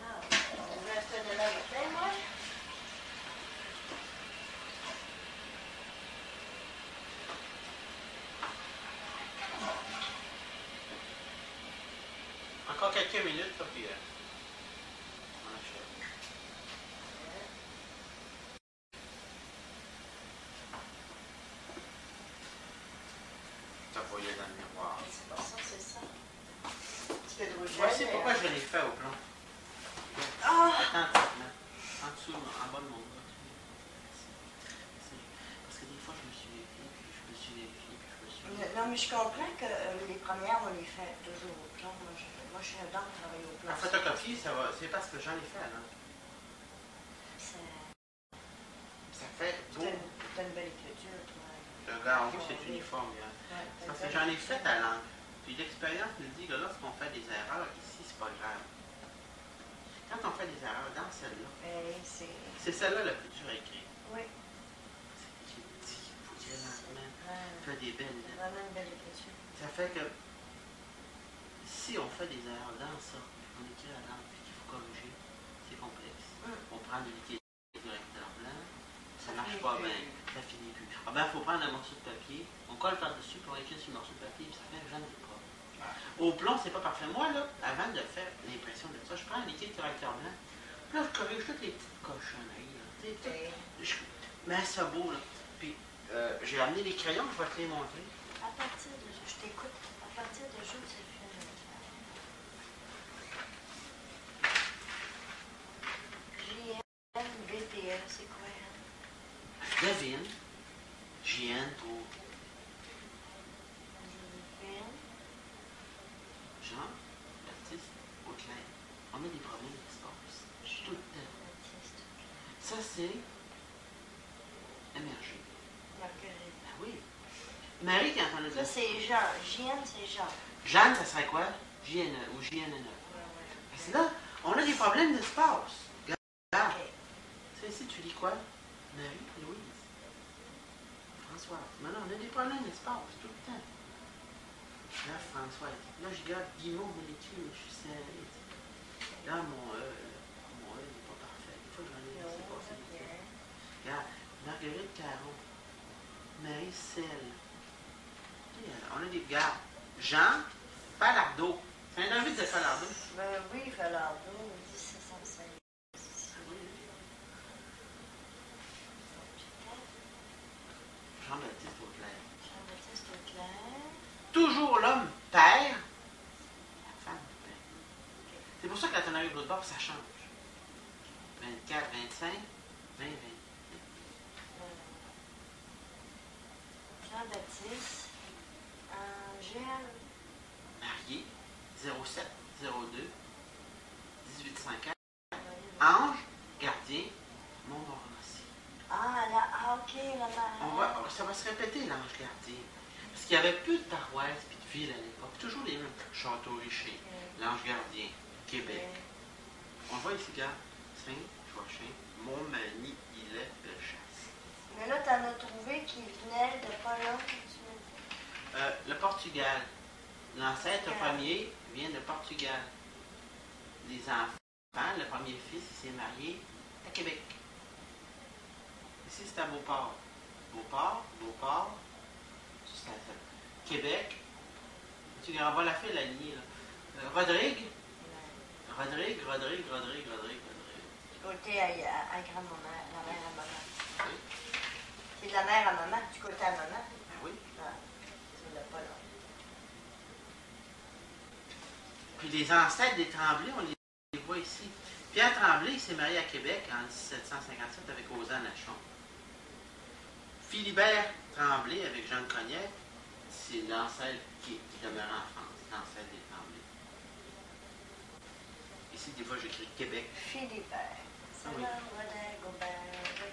[SPEAKER 2] Ah, on va faire de la bouteille, moi?
[SPEAKER 1] Encore quelques minutes, ça, puis... on achète. Ça voyait dans le miroir.
[SPEAKER 2] C'est pas ça, c'est ça. Un petit peu de rouge.
[SPEAKER 1] Voici pourquoi je les fais au plomb.
[SPEAKER 2] Ah!
[SPEAKER 1] Attentivement. En dessous, en bas de mon bras. Parce que des fois, je me suis vérifié, puis je me suis vérifié, puis je me suis vérifié.
[SPEAKER 2] Non, mais je comprends que les premières, on les fait toujours au plan. Moi, je suis un dent qui travaille au plan.
[SPEAKER 1] En photocopie, c'est parce que j'en ai fait, là. Ça fait beau.
[SPEAKER 2] T'as une belle écriture, toi.
[SPEAKER 1] Le gars, en haut, c'est uniforme, là.
[SPEAKER 2] Ouais,
[SPEAKER 1] Parce que j'en ai fait à l'encre. Puis l'expérience nous dit que lorsqu'on fait des erreurs, ici, c'est pas grave. Quand on fait des erreurs dans celle-là, c'est celle-là la plus dure à écrire.
[SPEAKER 2] Oui.
[SPEAKER 1] C'est petit, il faut dire lentement.
[SPEAKER 2] Ouais.
[SPEAKER 1] Fait des belles lettres.
[SPEAKER 2] Vraiment une belle écriture.
[SPEAKER 1] Ça fait que si on fait des erreurs dans ça, on écrit à l'encre, puis qu'il faut corriger, c'est complexe. On prend le liquide correcteur blanc, ça marche pas bien, ça finit plus. Ah ben, il faut prendre un morceau de papier, on colle par-dessus, puis on écrit sur le morceau de papier, puis ça fait jamais pas. Au plomb, c'est pas parfait. Moi, là, avant de faire l'impression de ça, je prends un liquide correcteur blanc, puis là, je corrige toutes les petites cochonneries, là. Je mets ça beau, là. Puis, j'ai amené les crayons, je vais te les montrer.
[SPEAKER 2] À partir de... Je t'écoute. À partir de jour, tu fais JNBPL, c'est quoi, hein?
[SPEAKER 1] Devine, JN pour Jean-Baptiste Auclair. On a des problèmes d'espace. Tout le temps. Ça, c'est émergé.
[SPEAKER 2] Marguerite.
[SPEAKER 1] Ben oui. Marie, quand on a dit...
[SPEAKER 2] Ça, c'est Jean. JN, c'est Jean.
[SPEAKER 1] Jeanne, ça serait quoi? JNE ou JNNE. Parce que là, on a des problèmes d'espace. Regarde. Tu sais, ici, tu lis quoi? Marie, Louise. Françoise. Maintenant, on a des problèmes d'espace tout le temps. Là, Françoise. Là, je garde Guimauve, on l'écrit, mais je suis serré. Là, mon n'est pas parfait. Des fois, j'en ai laissé passer des trucs. Regarde, Marguerite Caron. Marie Selle. On a des gars. Jean Falardeau. C'est un invité de Falardeau.
[SPEAKER 2] Ben oui, Falardeau, 1705.
[SPEAKER 1] Oui. Jean-Baptiste Auclair.
[SPEAKER 2] Jean-Baptiste Auclair.
[SPEAKER 1] Toujours l'homme père, la femme père. C'est pour ça que la tonalité de l'autre bord, ça change. 24, 25, 20, 20.
[SPEAKER 2] Jean-Baptiste, Angèle.
[SPEAKER 1] Marié, 07, 02, 18, 54. Ange, gardien, Montmorency.
[SPEAKER 2] Ah, là, ok, la
[SPEAKER 1] Ça va se répéter, l'ange gardien. Parce qu'il n'y avait plus de paroisses et de villes à l'époque. Toujours les mêmes. Château-Richer, l'ange gardien, Québec. On voit ici, regarde, Saint-Joachim, Montmagny, Illet, Bellechasse.
[SPEAKER 2] Mais là, t'en as trouvé qui venaient de pas là, tu me dis.
[SPEAKER 1] Le Portugal. L'ancêtre premier vient de Portugal. Les enfants, le premier fils, il s'est marié à Québec. Ici, c'est à Beauport. Beauport, c'est à Québec. Tu vois la file alignée, là. Rodrigue.
[SPEAKER 2] Du côté à grand-maman, la mère à maman. Oui. C'est de la mère à maman, du côté à maman.
[SPEAKER 1] Oui.
[SPEAKER 2] Ah, tu ne l'as pas là.
[SPEAKER 1] Puis les ancêtres des Tremblay, on les voit ici. Pierre Tremblay, il s'est marié à Québec en 1757 avec Ozanne Lachon. Philibert Tremblay avec Jean Cognet, c'est l'ancêtre qui demeure en France, l'ancêtre des Tremblay. Ici, des fois, j'écris Québec.
[SPEAKER 2] Philibert.
[SPEAKER 1] Oui.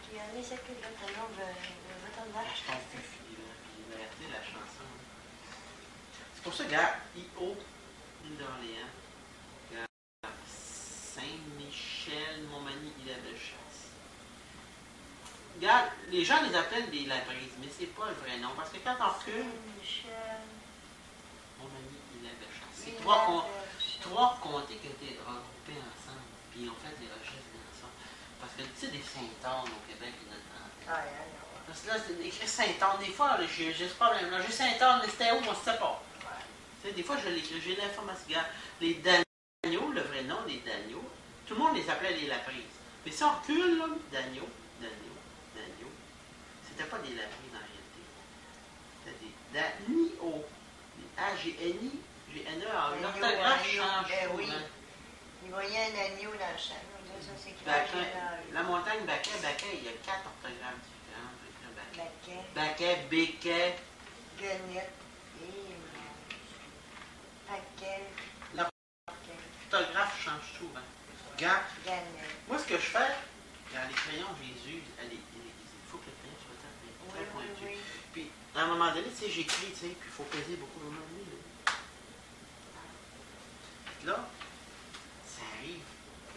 [SPEAKER 2] Qui a mis ce que le prénom de votre vache.
[SPEAKER 1] Je pense plus Philibert, tu sais, la chanson. C'est pour ça, regarde, I.O., l'île d'Orléans, regarde, Saint-Michel, Montmagny, Île-à-Bellechasse. Regarde, les gens les appellent des Labrises, mais c'est pas le vrai nom, parce que quand on recule,
[SPEAKER 2] Saint-Michel.
[SPEAKER 1] Montmagny, Île-à-Bellechasse, c'est trois comtés qui ont été regroupés ensemble, puis ils ont fait des recherches ensemble. Parce que, tu sais, des Saint-Anne au Québec, il y en a 30. Parce que là, c'est écrit Saint-Anne. Des fois, j'ai ce problème-là. J'ai Saint-Anne, mais c'était où? On ne sait pas. Tu sais, des fois, je l'écris. J'ai l'information. Les Dagneaux, le vrai nom des Dagneaux, tout le monde les appelait les Laprises. Mais si on recule, là, Dagneaux, c'était pas des Laprises en réalité. C'était des Dagneaux. Des A-G-N-I, G-N-E-A. L'orthographe change souvent.
[SPEAKER 2] Il voyait un agneau dans le champ. Ça, c'est
[SPEAKER 1] La montagne Baquet, il y a 4 orthographes différentes.
[SPEAKER 2] Baquet.
[SPEAKER 1] Baquet, Béquet.
[SPEAKER 2] Guenette. Paquet.
[SPEAKER 1] L'orthographe change souvent. Regarde, moi ce que je fais, dans les crayons Jésus, il faut que le crayon soit très pointu.
[SPEAKER 2] Oui.
[SPEAKER 1] Puis, à un moment donné, tu sais, j'écris, tu sais, puis il faut peser beaucoup. À un moment donné, là, ça arrive.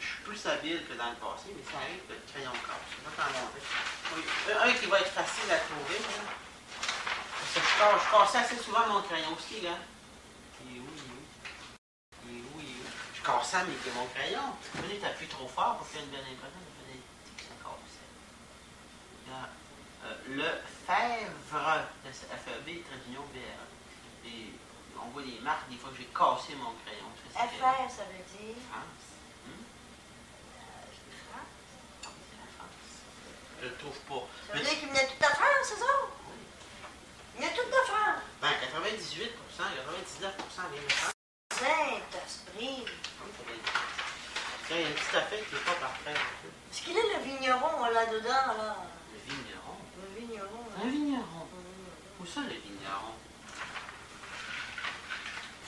[SPEAKER 1] Je suis plus habile que dans le passé, mais ça arrive que le crayon casse. Je vais t'en montrer. Oui. Un qui va être facile à trouver, là. Parce que je cassais assez souvent mon crayon aussi, là. Il est où? Je cassais mon crayon. Tu appuies trop fort pour faire une bonne impression, ça fait des tics, ça cassait. Le Fèvre, F-E-B, Trévignot, B-R. Et on voit des marques, des fois que j'ai cassé mon crayon.
[SPEAKER 2] FR, ça veut dire.
[SPEAKER 1] France. Je le trouve pas.
[SPEAKER 2] Ça veut dire qu'il venait tout de France, c'est ça?
[SPEAKER 1] Oui.
[SPEAKER 2] Il venait tout de France.
[SPEAKER 1] Ben, 98%, 99% vient de France.
[SPEAKER 2] Saint-Esprit.
[SPEAKER 1] Il y a une petite affaire qui n'est pas parfaite.
[SPEAKER 2] Est-ce qu'il est le vigneron là-dedans, là?
[SPEAKER 1] Le vigneron.
[SPEAKER 2] Le vigneron, là.
[SPEAKER 1] Un vigneron. Où ça, le vigneron?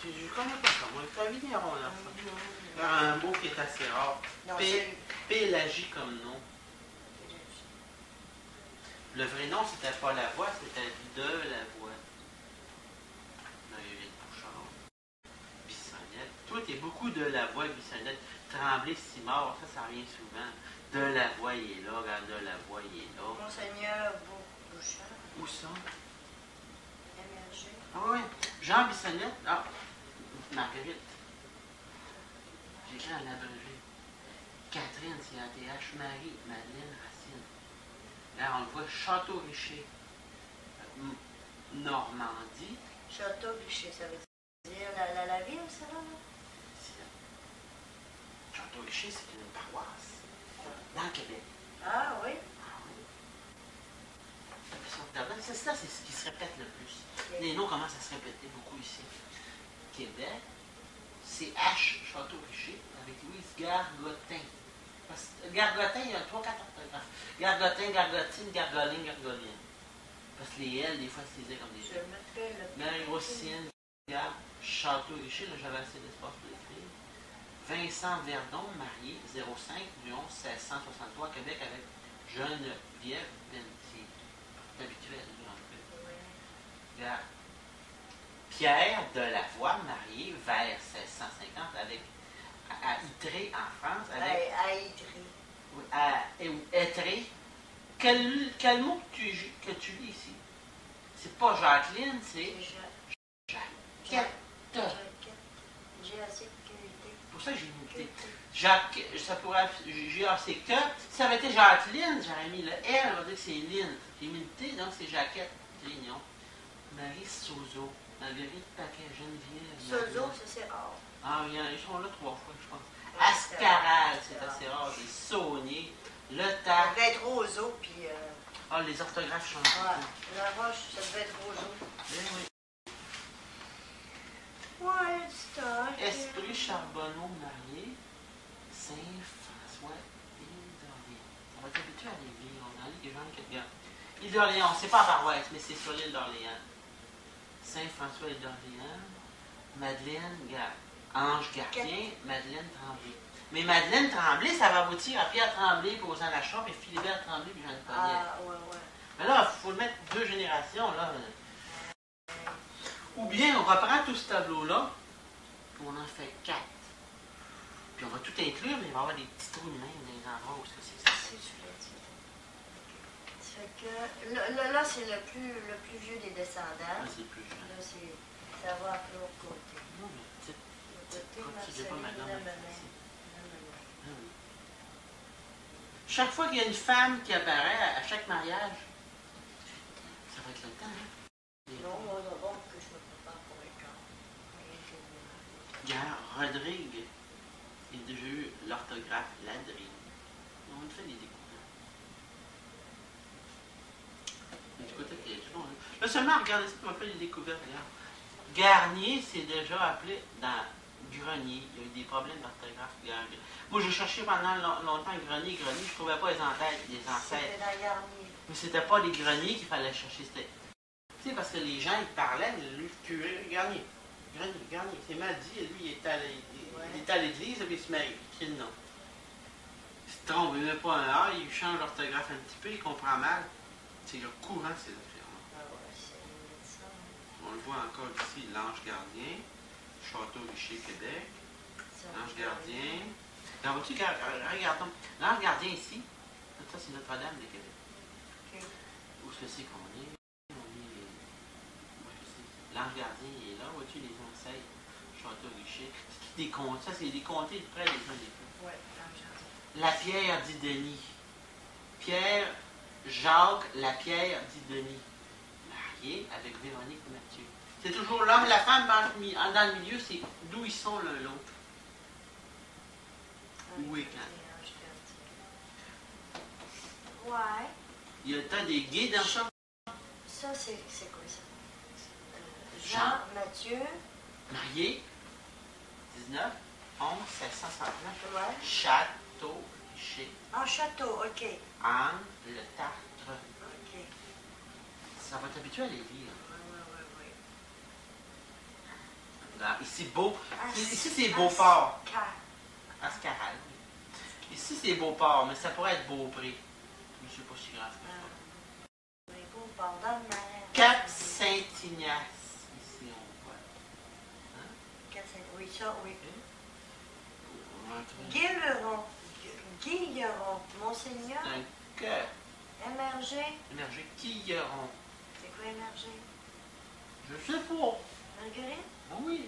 [SPEAKER 1] Je ne connais pas ça, moi. C'est un vigneron, là. Un mot qui est assez rare. Pélagie comme nom. Le vrai nom, c'était pas la voix, c'était de la voix. Marguerite Bouchard. Bissonnette. Toi, t'es beaucoup de la voix, Bissonnette. Tremblay, Simard, ça revient souvent. De la voix, il est là. Regarde, de la voix, il est là.
[SPEAKER 2] Monseigneur Bouchard.
[SPEAKER 1] Où ça?
[SPEAKER 2] Émergé.
[SPEAKER 1] Ah oui. Jean Bissonnette. Ah, Marguerite. J'écris en abrégé. Catherine, c'est ATH. Marie, Madeleine, Racine. Là, on le voit, Château-Richer. Normandie.
[SPEAKER 2] Château-Richer, ça veut dire la ville, ça, là?
[SPEAKER 1] Château-Richer, c'est une paroisse. Dans le Québec.
[SPEAKER 2] Ah oui?
[SPEAKER 1] C'est ça, c'est ce qui se répète le plus. Les noms commencent à se répéter beaucoup ici. Québec, c'est H, Château-Richer, avec Louise Gargotin. Parce que Gargotin, il y a 3-4 orthographes. Gargotin, Gargotine, Gargoline, Gargoline. Parce que les L, des fois, se lisaient comme des L. Marie-Rosine, Château-Richer, là, j'avais assez d'espace pour l'écrire. Vincent Verdon, marié, 05 du 11 1663, Québec, avec Geneviève Pelletier. C'est habituel, regarde. Pierre Delavoye, marié, vers 1650, avec à Ytré, en France. Avec,
[SPEAKER 2] à Ytré.
[SPEAKER 1] Oui, à Ytré. Quel mot que tu lis ici? C'est pas Jacqueline, c'est Jacquette. Pour ça, j'ai mis Jacques, ça pourrait être G-A-C-Q. Si ça avait été Jacqueline, j'aurais mis le L, on va dire que c'est Lynn. J'ai mis le T, donc c'est Jacquette. Lignon. Marie Sozo. Marguerite Paquet, Geneviève.
[SPEAKER 2] Sozo, ça c'est rare.
[SPEAKER 1] Ah, ils sont là 3 fois, je pense. Ascarade, c'est assez rare. Des Saunier. Le
[SPEAKER 2] Ça devait être Roseau, puis.
[SPEAKER 1] Ah, les orthographes changent.
[SPEAKER 2] Ouais, la roche, ça devait être Roseau.
[SPEAKER 1] Oui, oui.
[SPEAKER 2] Ouais, stock.
[SPEAKER 1] Esprit Charbonneau marié, Saint-François Île d'Orléans. On va t'habituer à les lire. On en lit des gens qui regardent. Île d'Orléans, c'est pas à paroisse, mais c'est sur l'île d'Orléans. Saint-François Île d'Orléans. Madeleine Ange Gardien, Madeleine Tremblay. Mais Madeleine Tremblay, ça va aboutir à Pierre Tremblay, puis Rosanne Lachon, puis Philibert Tremblay, puis Jeanne Pagnette.
[SPEAKER 2] Ah, ouais.
[SPEAKER 1] Mais là, il faut le mettre 2 générations, là. Ou bien, on reprend tout ce tableau-là, puis on en fait 4. Puis on va tout inclure, mais il va y avoir des petits trous de même dans les endroits où c'est ça.
[SPEAKER 2] C'est tu l'as dit. Ça fait que là c'est le plus vieux des descendants.
[SPEAKER 1] Là, c'est plus jeune.
[SPEAKER 2] Là, ça va à l'autre côté.
[SPEAKER 1] Non, mais petite.
[SPEAKER 2] Côté
[SPEAKER 1] Pas
[SPEAKER 2] Marceline
[SPEAKER 1] madame.
[SPEAKER 2] Lemenin.
[SPEAKER 1] Chaque fois qu'il y a une femme qui apparaît à chaque mariage, ça va être le temps, hein?
[SPEAKER 2] Non, moi d'abord que je me prépare pour les camps.
[SPEAKER 1] Gare Rodrigue, il a déjà eu l'orthographe Ladrigue. On fait des découvertes. Mais du côté qui est long, là seulement, regardez ça, on va faire des découvertes, regarde. Garnier, c'est déjà appelé dans Grenier. Il y a eu des problèmes d'orthographe. Moi, j'ai cherché pendant longtemps Grenier, je ne trouvais pas les ancêtres.
[SPEAKER 2] C'était dans Garnier.
[SPEAKER 1] Mais c'était pas les greniers qu'il fallait chercher. C'était. Tu sais, parce que les gens, ils parlaient, le curé, Garnier. C'est mal dit, lui, il est à l'église, puis il se met écrit le nom. Il se trompe, il ne met pas un A, il change l'orthographe un petit peu, il comprend mal. C'est le courant, ces affaires-là.
[SPEAKER 2] Ah ouais, c'est ça.
[SPEAKER 1] On le voit encore ici, l'Ange Gardien, Château Richer, Québec, l'Ange Gardien. Là, vois-tu, regardons, l'Ange Gardien ici, ça c'est Notre-Dame de Québec.
[SPEAKER 2] Okay.
[SPEAKER 1] Où est-ce que c'est qu'on est? L'Ange Gardien il est là, vois-tu les ancêtres, Château Richer. C'est des comtés, ça c'est des comtés de près des uns des autres.
[SPEAKER 2] Oui, l'Ange Gardien.
[SPEAKER 1] La Pierre dit Denis. Pierre, Jacques, la Pierre dit Denis. Marié avec Véronique Mathieu. C'est toujours l'homme et la femme dans le milieu, c'est d'où ils sont l'un l'autre. Où est quand?
[SPEAKER 2] Ouais.
[SPEAKER 1] Il y a tant des gays dans ça.
[SPEAKER 2] Ça, c'est quoi ça? Jean Mathieu.
[SPEAKER 1] Marié, 19, 11, 1669.
[SPEAKER 2] Ouais.
[SPEAKER 1] Château Richer.
[SPEAKER 2] En château, ok.
[SPEAKER 1] Anne, le Tartre.
[SPEAKER 2] Ok.
[SPEAKER 1] Ça va t'habituer à les lire.
[SPEAKER 2] Oui.
[SPEAKER 1] Là, ici, beau.
[SPEAKER 2] Ah,
[SPEAKER 1] Ici, c'est Beauport.
[SPEAKER 2] Ascar.
[SPEAKER 1] Ascaral. Ici, c'est Beauport, mais ça pourrait être Beaupré. Mais c'est pas si grave que ça.
[SPEAKER 2] Oui, Beauport, dans le mer.
[SPEAKER 1] Cap Saint-Ignace. Ici, on voit. Hein?
[SPEAKER 2] Oui, ça, oui.
[SPEAKER 1] On va trouver
[SPEAKER 2] Guilleron. Monseigneur.
[SPEAKER 1] un cœur.
[SPEAKER 2] Émergé.
[SPEAKER 1] Émergé. Quilleron.
[SPEAKER 2] C'est quoi émergé?
[SPEAKER 1] Je sais pas.
[SPEAKER 2] Marguerite?
[SPEAKER 1] Ah oui.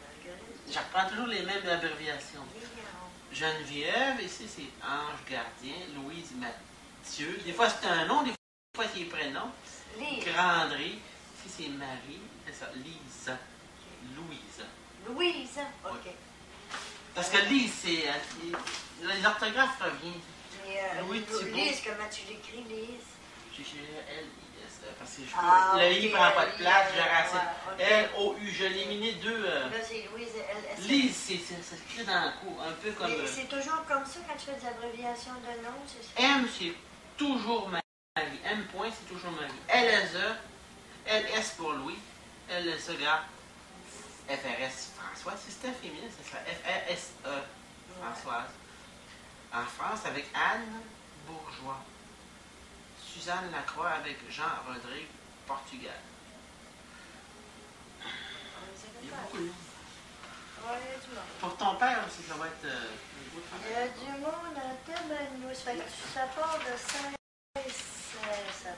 [SPEAKER 2] Marguerite.
[SPEAKER 1] J'apprends toujours les mêmes abréviations.
[SPEAKER 2] Guilleron.
[SPEAKER 1] Geneviève, ici c'est Ange Gardien, Louise Mathieu. Des fois c'est un nom, des fois c'est un prénom.
[SPEAKER 2] Lise.
[SPEAKER 1] Grandry, ici c'est Marie, c'est ça, Lise. Louise.
[SPEAKER 2] Louise. Ok.
[SPEAKER 1] Parce que Lise, c'est. L'orthographe revient.
[SPEAKER 2] Mais
[SPEAKER 1] Louis Thibault.
[SPEAKER 2] Lise, comment tu l'écris, Lise?
[SPEAKER 1] L-I-S. Parce que
[SPEAKER 2] Ah,
[SPEAKER 1] le I
[SPEAKER 2] ok,
[SPEAKER 1] prend pas de place, j'ai
[SPEAKER 2] ouais,
[SPEAKER 1] racine.
[SPEAKER 2] ok.
[SPEAKER 1] L-O-U, je l'ai éliminé 2.
[SPEAKER 2] Là, c'est Louise, L-S.
[SPEAKER 1] Lise, ça s'écrit dans le cou, un peu comme.
[SPEAKER 2] Mais c'est toujours comme ça quand tu fais des abréviations de noms, c'est ça?
[SPEAKER 1] M, c'est toujours Marie. M point, c'est toujours Marie. L-S-E, L-S pour Louis. L-S-E, regarde. F-R-S, François. Si c'était féminin, c'est ça. F-R-S-E, Françoise. En France, avec Anne Bourgeois. Suzanne Lacroix avec Jean Rodrigue, Portugal. Il y a beaucoup de monde.
[SPEAKER 2] Oui, il y a du monde.
[SPEAKER 1] Pour ton père aussi, ça va être
[SPEAKER 2] Il y a du monde à Tabarnouche. Fait que ça part de 16. Ça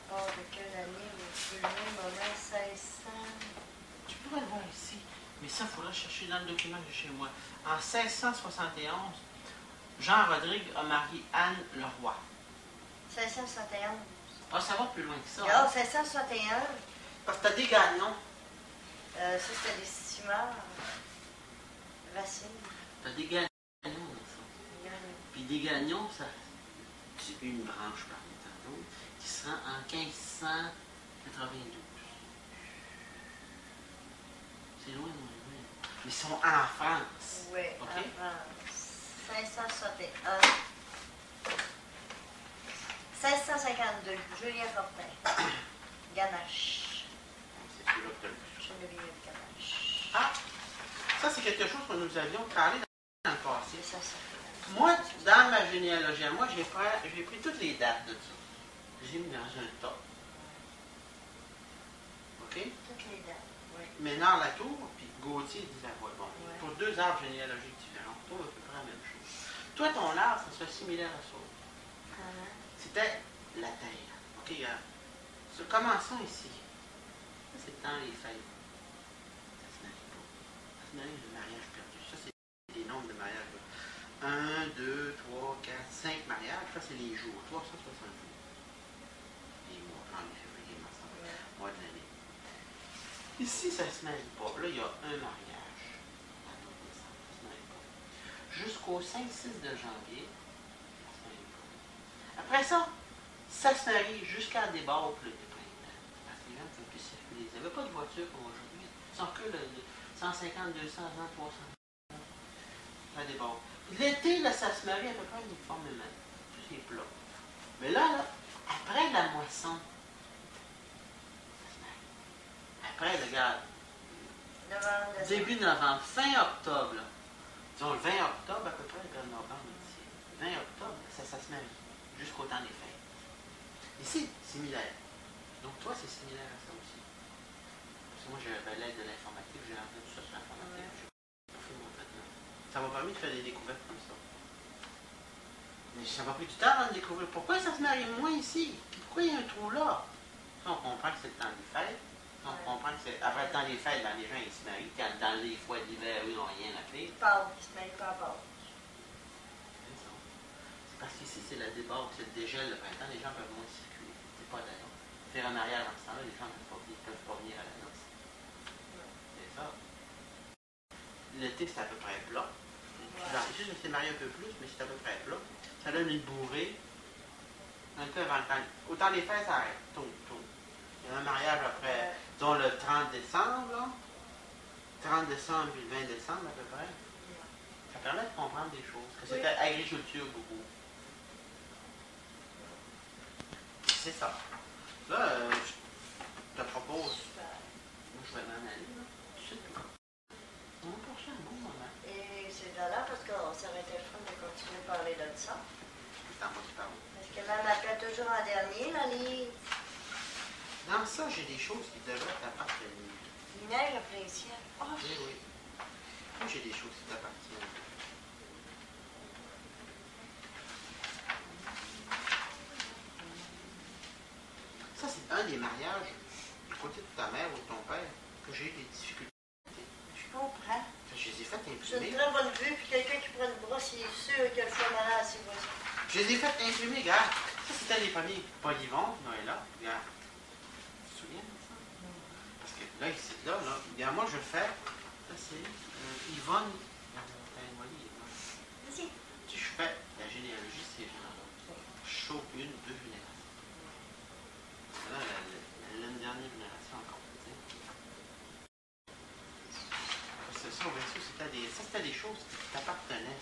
[SPEAKER 2] part de quelle année? Le même moment, 1600.
[SPEAKER 1] Tu pourrais le voir ici, mais ça, il faudra chercher dans le document que j'ai chez moi. En 1671, Jean Rodrigue a marié Anne Leroy.
[SPEAKER 2] 1671.
[SPEAKER 1] Ah, ça va plus loin que ça.
[SPEAKER 2] Ah, 1661.
[SPEAKER 1] Parce que t'as des gagnons.
[SPEAKER 2] Ça, c'était des ciments. Racine.
[SPEAKER 1] T'as des gagnons dans ça. Puis des gagnons, ça, c'est une branche parmi tant d'autres, qui se rend en 1592. C'est loin, loin. Ils sont en France.
[SPEAKER 2] Oui,
[SPEAKER 1] OK?
[SPEAKER 2] en France. 561. 1652, Julien Fortin. Ganache.
[SPEAKER 1] C'est celui-là que tu as lu.
[SPEAKER 2] Geneviève Ganache.
[SPEAKER 1] Ah! Ça, c'est quelque chose que nous avions parlé dans le passé.
[SPEAKER 2] C'est ça.
[SPEAKER 1] Moi, dans ma généalogie, moi, j'ai pris toutes les dates de ça. J'ai mis dans un tas. OK?
[SPEAKER 2] Toutes les dates, oui.
[SPEAKER 1] Ménard-Latour, puis Gauthier disait, ouais, bon,
[SPEAKER 2] Ouais.
[SPEAKER 1] pour deux arbres généalogiques différents, on trouve à peu près la même chose. Toi, ton arbre, ça soit similaire à ça. C'était la terre. OK, regarde. Commençons ici. Ça, c'est dans les fêtes. Ça se marie pas. Ça se marie le mariage perdu. Ça, c'est les nombres de mariages. 1, 2, 3, 4, 5 mariages. Ça, c'est les jours. 360 jours. Les mois, janvier, février, mars, avril, mois de l'année. Ici, ça ne se marie pas. Là, il y a un mariage. Ça se marie pas. Jusqu'au 5-6 de janvier, ça se marie pas. Après ça se marie jusqu'à débord le printemps. Parce que les gens ne peuvent plus circuler. Ils n'avaient pas de voiture comme aujourd'hui. Ils sont que 150, 200 ans, 300 ans. Ça déborde. L'été, là, ça se marie à peu près uniformément. Tout c'est plat. Mais là, après la moisson, ça se marie. Après, regarde, début novembre, fin octobre, là. Disons le 20 octobre à peu près, vers novembre ici. 20 octobre, ça se marie. Jusqu'au temps des fêtes. Ici, similaire. Donc toi, c'est similaire à ça aussi. Parce que moi, j'avais l'aide de l'informatique, j'ai appris tout ça sur l'informatique. Ouais. J'ai pas fait mon traitement. Ça m'a permis de faire des découvertes comme ça. Mais ça m'a pris du temps avant de découvrir. Pourquoi ça se marie moins ici? Pourquoi il y a un trou là? Ça, on comprend que c'est le temps des fêtes. On comprend que c'est après le temps des fêtes, ben, les gens ils se marient. Quand dans les fois d'hiver, eux, ils n'ont rien à faire.
[SPEAKER 2] Ils parlent, ils se marient pas à part.
[SPEAKER 1] Parce qu'ici, c'est la déborde, c'est le dégel le printemps, les gens peuvent moins circuler. C'est pas d'ailleurs. Faire un mariage dans ce temps-là, les gens ne peuvent pas venir à la noce. C'est ça. L'été, c'est à peu près plat. Ici, je me suis marié un peu plus, mais c'est à peu près plat. Ça donne une bourrée. Un peu avant le temps. Autant les fêtes, ça arrête. Tout. Il y a un mariage après, disons le 30 décembre, là. 30 décembre puis le 20 décembre, à peu près. Ça permet de comprendre des choses. Que c'était agriculture beaucoup. C'est ça. Là, je te propose. Moi, je vais m'en aller, là. Tout de suite. On va poursuivre un bon moment.
[SPEAKER 2] Et c'est là parce qu'on s'arrêtait le fun de continuer à parler de ça.
[SPEAKER 1] C'est en moi qui parle.
[SPEAKER 2] Parce que même après, toujours en dernier, là, les...
[SPEAKER 1] Dans ça, j'ai des choses qui devraient t'appartenir.
[SPEAKER 2] Il neige après le ciel. Oh.
[SPEAKER 1] Oui. Moi, j'ai des choses qui t'appartiennent. Ça, c'est un des mariages du côté de ta mère ou de ton père que j'ai eu des difficultés.
[SPEAKER 2] Je comprends.
[SPEAKER 1] Je les ai fait
[SPEAKER 2] C'est
[SPEAKER 1] imprimer.
[SPEAKER 2] une très bonne vue, puis quelqu'un qui prend une brosse, il est sûr qu'il a le choix malade à ses voisins.
[SPEAKER 1] Je les ai fait imprimer, regarde. Ça, c'était les premiers Polyvon, Noëlla. Regarde. Tu te souviens de ça? Parce que là, ici, là, regarde, moi, je fais. Ça, c'est Yvonne.
[SPEAKER 2] Vas-y.
[SPEAKER 1] Si je fais la généalogie, c'est gens-là. Je sauve une, deux générations. Là, une dernière génération encore. Parce que ça, c'était des choses qui t'appartenaient.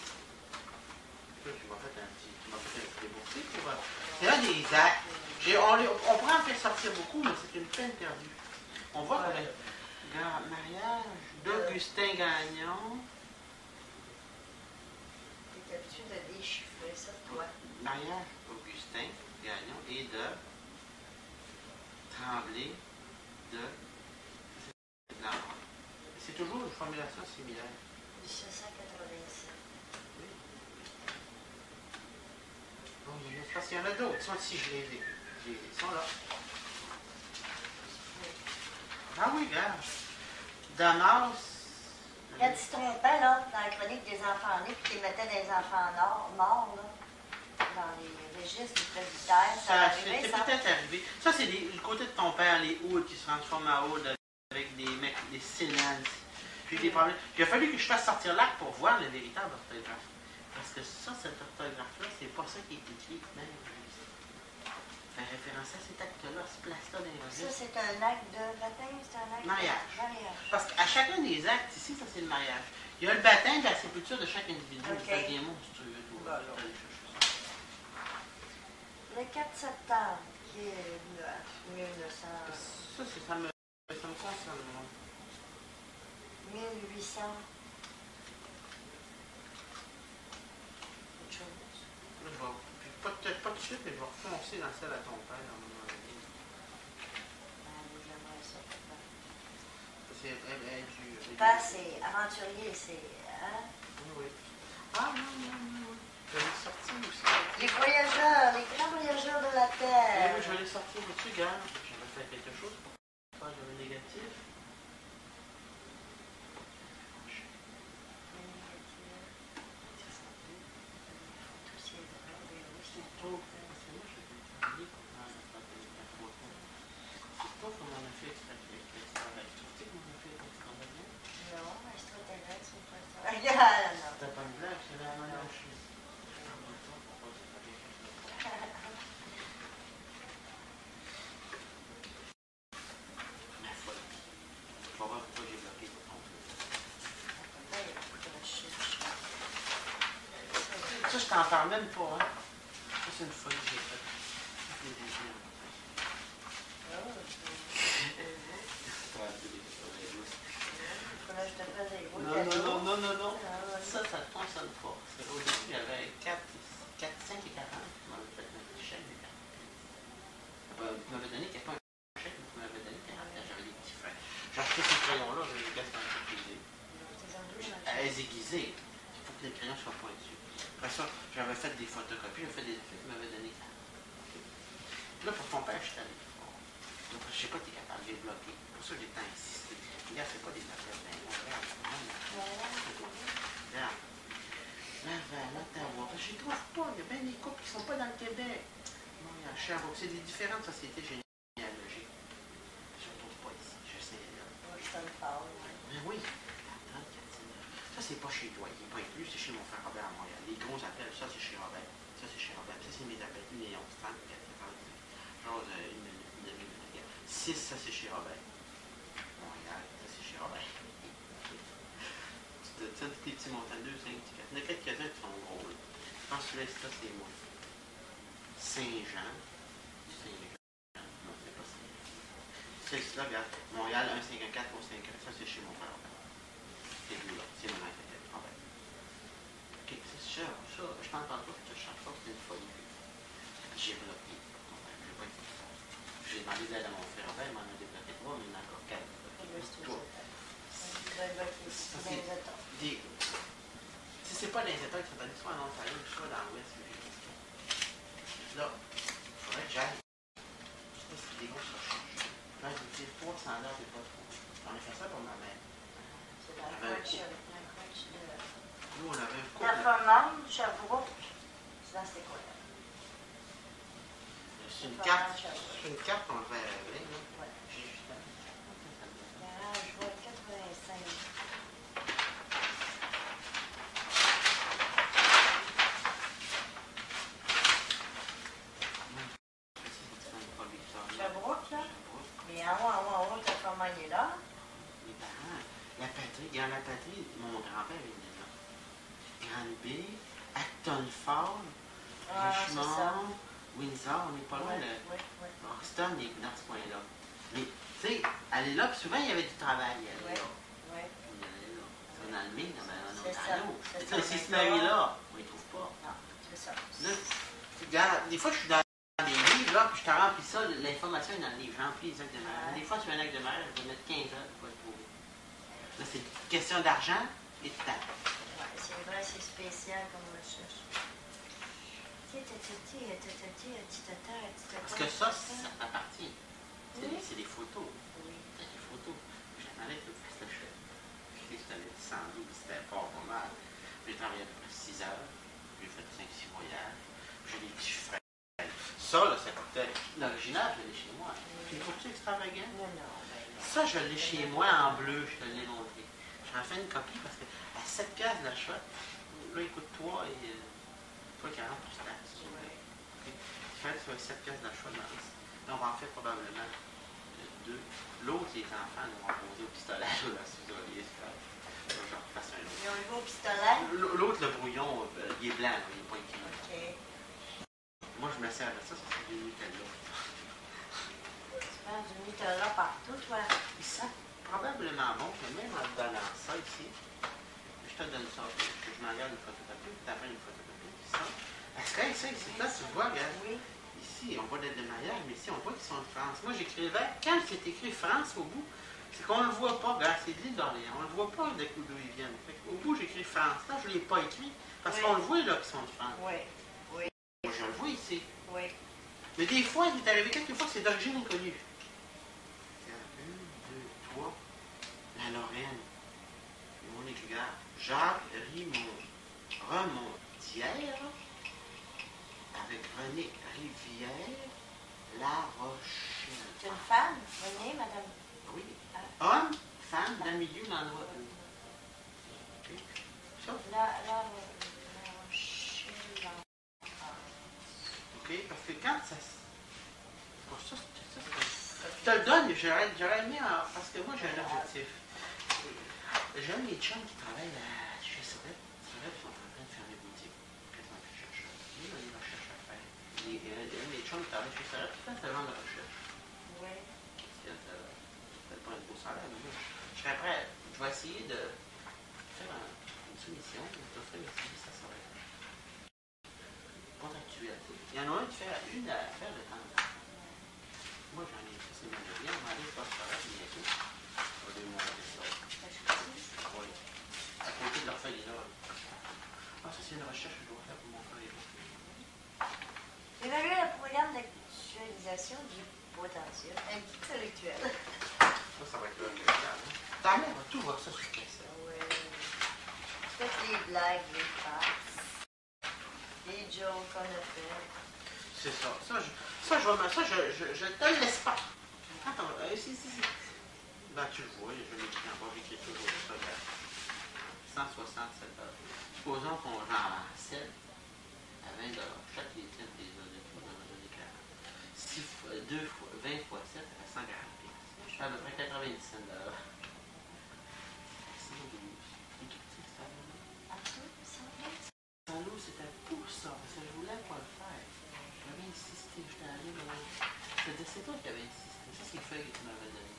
[SPEAKER 1] Là, tu m'as fait un petit débourser pour. C'est un des actes. On pourrait en faire sortir beaucoup, mais c'est une peine perdue. On voit que le mariage d'Augustin Gagnon.
[SPEAKER 2] T'es habitué de déchiffrer ça, toi.
[SPEAKER 1] Mariage d'Augustin Gagnon et de Tremblay de Lambert. C'est toujours une formulation similaire.
[SPEAKER 2] 1787.
[SPEAKER 1] Oui. Bon, parce qu'il y en a d'autres. Ils sont ici, je les ai. Ils sont là. Ah oui, regarde. Damas.
[SPEAKER 2] Quand ils se trompaient, là, dans la chronique des enfants nés, puis qu'ils mettaient des enfants morts, là, dans les registres du presbytère, ça arrivait,
[SPEAKER 1] c'est
[SPEAKER 2] ça?
[SPEAKER 1] peut-être arrivé. Ça, c'est le côté de ton père, les Ouds qui se transforment en Ouds avec des mecs, des Sénans. J'ai eu des problèmes. Il a fallu que je fasse sortir l'acte pour voir le véritable orthographe. Parce que ça, cet orthographe-là, c'est pas ça qui est écrit même. fait référence à cet acte-là, ce place-là dans les
[SPEAKER 2] Ça,
[SPEAKER 1] registres.
[SPEAKER 2] c'est un acte de baptême, c'est un acte
[SPEAKER 1] Mariage.
[SPEAKER 2] de mariage.
[SPEAKER 1] Parce qu'à chacun des actes, ici, ça c'est le mariage. Il y a le baptême et la sépulture de chaque individu.
[SPEAKER 2] Ok.
[SPEAKER 1] Ça devient monstrueux, tout.
[SPEAKER 2] Bon, alors. Le 4 septembre, qui est 1900,
[SPEAKER 1] Ça me concerne, moi.
[SPEAKER 2] 1800. Autre chose.
[SPEAKER 1] Là, je vais, puis pas tout de suite, mais je vais refoncer dans celle à ton père à un moment donné.
[SPEAKER 2] J'aimerais ça.
[SPEAKER 1] Parce qu'elle est du...
[SPEAKER 2] Pas, c'est aventurier, c'est. Hein?
[SPEAKER 1] Oui, oui. Ah, non. Je vais les sortir aussi.
[SPEAKER 2] Les voyageurs, les grands voyageurs de la Terre.
[SPEAKER 1] Oui, je vais les sortir au-dessus, regarde. J'avais fait quelque chose pour faire de négatif.
[SPEAKER 2] Regarde, non.
[SPEAKER 1] T'as pas une blague, c'est la manière je suis. Ma folie. Tu vas voir pourquoi j'ai bloqué pour ton truc. Ça, je t'en parle même pas, hein. Ça, c'est une folie que j'ai faite. Les désirs. Non. Ça te concerne pas. Parce qu'au début, il y avait 4, 5 et 40. Tu m'avais fait un petit chèque de 40. Tu m'avais donné pas un chèque, mais tu m'avais donné 40. J'avais des petits frais. J'ai acheté ces crayons-là, je les gaste dans le aiguisé. Elle est aiguisée. Il faut que les crayons soient pointus. Après ça, j'avais fait des photocopies, j'avais fait des effets, tu m'avais donné 40. Là, pour ton père, je suis allé fort. Donc, je sais pas, tu es capable de les bloquer. Pour ça, j'ai tant insisté. Regarde, c'est pas des affaires bien. Regarde. Laval, Ottawa. Je les trouve pas. Il y a bien des couples qui ne sont pas dans le Québec. Montréal, Sherbrooke. C'est des différentes sociétés généalogiques. Je ne trouve pas ici. Je sais là. Mais oui. 34, ça, c'est pas chez toi. Il n'est pas inclus. C'est chez mon frère Robert à Montréal. Les gros appels, ça, c'est chez Robert. Ça, c'est chez Robert. Ça, c'est mes appels. 1 et 11, 34, 40. Genre, une demi-minute. 6, ça, c'est chez Robert. Montréal, ça, c'est chez Robert. Ça, des petits montants, 2, 5, 4. Il y en a quelques-uns qui sont gros. Là. Je pense que là, c'est moi. Saint-Jean. Non, c'est pas Saint-Jean. Celle-ci-là, regarde. Montréal, 154, 151. Ça, c'est chez mon frère. C'est lui, là. C'est mon mère. Ok, c'est ça. Je t'en parle pas, je te cherche pas, c'est une folie. J'ai bloqué. Je vais pas être ça. J'ai demandé de l'aide à mon frère. Il m'en a débloqué 3, mais il en a encore 4. Si c'est pas les états qui sont allés soit en Ontario, soit dans l'Ouest. Là, il faudrait que j'aille. Je sais pas si des grosses recherches. Là, je me dis 300 $, c'est pas trop. J'en ai fait ça pour ma mère.
[SPEAKER 2] C'est dans le coach de.
[SPEAKER 1] Nous, on avait un couple.
[SPEAKER 2] La commande, Sherbrooke. C'est dans ces coins-là.
[SPEAKER 1] C'est une carte qu'on le fait avec.
[SPEAKER 2] Ouais.
[SPEAKER 1] J'ai juste un.
[SPEAKER 2] Garage, je vois 85. Sherbrooke, là? Mais en haut, ta commande est là.
[SPEAKER 1] Mes parents, la patrie, mon grand-père est né là. Granby, Acton Falls, Richmond, Windsor, on n'est pas loin. Boston, il est dans ce coin-là. Mais, tu sais, aller là, puis souvent, il y avait du travail. Il allait là.
[SPEAKER 2] Oui.
[SPEAKER 1] Il allait là. C'est dans le Maine, en
[SPEAKER 2] C'est ça.
[SPEAKER 1] Ontario. Mais tu sais, s'il se marie là, on ne les trouve pas.
[SPEAKER 2] Non, c'est ça.
[SPEAKER 1] Là, regarde, des fois, je suis dans des livres, là, puis je te remplis ça, l'information est dans le livre. Je remplis les actes de mariage. Des fois, sur un acte de mariage, je vais mettre 15 heures pour le trouver. Là, c'est une question d'argent et de temps.
[SPEAKER 2] Ouais, c'est vrai, c'est spécial comme recherche.
[SPEAKER 1] Parce que ça t'appartient. C'est des photos.
[SPEAKER 2] Oui.
[SPEAKER 1] C'est des photos. J'attendais tout ce que je fais. Je suis allé descendre, c'était pas mal. J'ai travaillé à peu près 6 heures. J'ai fait 5-6 voyages. J'ai des petits frais. Ça, là, ça coûtait. L'original, je l'ai chez moi. Tu le trouves-tu extravagant?
[SPEAKER 2] Non.
[SPEAKER 1] Ça, je l'ai chez moi en bleu, je te l'ai montré. J'en fais une copie parce que à 7$ la shot, là, il coûte 3 et 40 pour ça. Il fallait que ce soit 7 pièces d'achat dans ça. Là, on va en faire probablement 2. L'autre, les enfants, nous vont poser au pistolet. Là, si vous auriez ça. Je vais refasse un autre.
[SPEAKER 2] Ils ont le au pistolet?
[SPEAKER 1] L'autre, le brouillon, il est blanc, il n'est pas écrit.
[SPEAKER 2] OK.
[SPEAKER 1] Moi, je me sers de ça, c'est du Nutella.
[SPEAKER 2] Tu prends du Nutella partout, toi?
[SPEAKER 1] Ils savent probablement bon, mais même en te donnant ça ici, je te donne ça, que je m'en garde une photocopie, puis t'apprends une photocopie, puis ça. Est-ce que ça, ici, là, tu vois, regarde.
[SPEAKER 2] Oui.
[SPEAKER 1] Ici, on voit de maillage, mais ici, on voit qu'ils sont de France. Moi, j'écrivais, quand c'est écrit France au bout, c'est qu'on ne le voit pas. Regarde, c'est de l'île d'Orléans. On ne le voit pas d'où ils viennent. Au bout, j'écris France. Là, je ne l'ai pas écrit, parce
[SPEAKER 2] Oui.
[SPEAKER 1] qu'on le voit là qu'ils sont de France.
[SPEAKER 2] Oui. Oui.
[SPEAKER 1] Moi, je le vois ici.
[SPEAKER 2] Oui.
[SPEAKER 1] Mais des fois, il est arrivé quelques fois, c'est d'origine inconnue. 1, 2, 3. La Lorraine. Mon écrivain. Jacques Remontière. Avec René Rivière. La Rochelle.
[SPEAKER 2] C'est une femme? Venez, madame.
[SPEAKER 1] Oui. Homme, femme, dans le milieu, dans l'endroit où. OK. Ça?
[SPEAKER 2] La Rochelle.
[SPEAKER 1] OK, parce que quand ça... Bon, ça, je te le donne, j'aurais aimé... Parce que moi, j'ai un objectif. J'ai un de mes chums qui travaille chez Sorel. Sorel, ils sont en train de fermer boutique. Quasiment plus chercheur. Il y a des recherches à faire. Un de mes chums qui travaille chez Sorel, tout le temps, c'est de recherche.
[SPEAKER 2] Oui.
[SPEAKER 1] C'est pas un beau salaire, mais moi, je serais prêt. Je vais essayer de faire une soumission, de t'offrir une soumission, ça serait contractuel. Il y en a un qui fait une affaire de temps en temps. Moi, j'en ai fait seulement de bien. On va aller au poste salaire bientôt. On va demander ça. Oui. À côté de l'orphelinat. Ah, ça, c'est une recherche que je dois faire pour mon frère.
[SPEAKER 2] Évaluer le programme d'actualisation du potentiel intellectuel.
[SPEAKER 1] Ça va être le cas. Ta mère va tout voir ça sur le cassette.
[SPEAKER 2] Oui. Faites les blagues, les farces, les jokes qu'on a fait.
[SPEAKER 1] C'est ça. Je te le laisse pas. Attends, si. Ben, tu le vois, je l'ai écrit en bas, j'écris toujours ça. 167 $. Supposons qu'on ramassait à 20 $. Chaque étienne des données, on en a donné 40. 20 fois 7, ça fait 140 $. Je fais à peu près 97 $. Saint-Lô, c'était pour ça, parce que je voulais pas le faire. J'avais insisté, j'étais allé dans... C'est toi qui avais insisté. Ça, c'est le feuille que tu m'avais donné.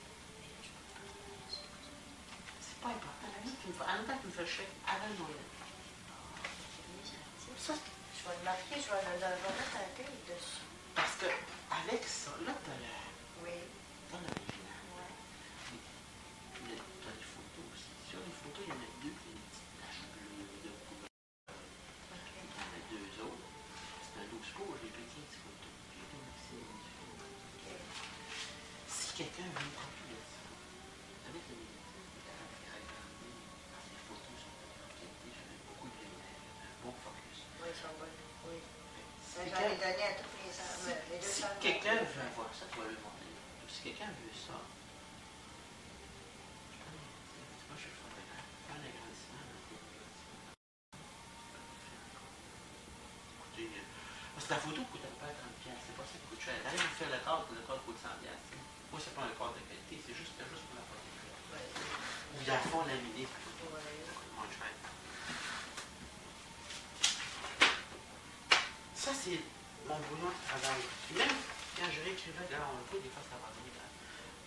[SPEAKER 1] C'est pas important. En même temps que tu me fais le chèque avant Noël. Ça,
[SPEAKER 2] Je vais le marquer, je vais mettre un peu dessus.
[SPEAKER 1] parce que avec ça, là, t'as
[SPEAKER 2] Oui.
[SPEAKER 1] l'original.
[SPEAKER 2] Ouais.
[SPEAKER 1] T'as des photos aussi. Sur les photos, il y en a 2, puis des petites taches bleues de couleur.
[SPEAKER 2] OK.
[SPEAKER 1] Il y en a 2 autres. C'est un 12 pouces, j'ai pris 15 photos. J'ai été maximum du film.
[SPEAKER 2] OK.
[SPEAKER 1] Si quelqu'un veut une copie de ça, avec le négatif, il est capable de faire agrandir. Les photos sont de grande qualité, j'avais beaucoup de lumière, un bon focus.
[SPEAKER 2] Oui, ils sont bonnes. Oui.
[SPEAKER 1] Si
[SPEAKER 2] J'en ai donné à tous les deux
[SPEAKER 1] si
[SPEAKER 2] sœurs.
[SPEAKER 1] quelqu'un veut voir ça, tu vas le montrer. Si quelqu'un veut ça, moi je suis photographe, faire un agrandissement dans le écoutez, parce que la photo coûte à peu près 30$, c'est pas ça qui coûte cher. D'ailleurs, vous faites le cadre coûte 100$. Moi, c'est pas un cadre de qualité, c'est juste pour la photo. Ou il y a fond laminé, ça coûte moins cher. Ça, c'est mon brouillon de travail. Même quand je réécrivais, là, on le voit des fois, ça va venir.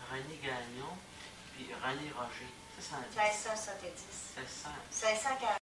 [SPEAKER 1] René Gagnon, puis René Roger. Ça,
[SPEAKER 2] 1670.
[SPEAKER 1] 1600.
[SPEAKER 2] 1640.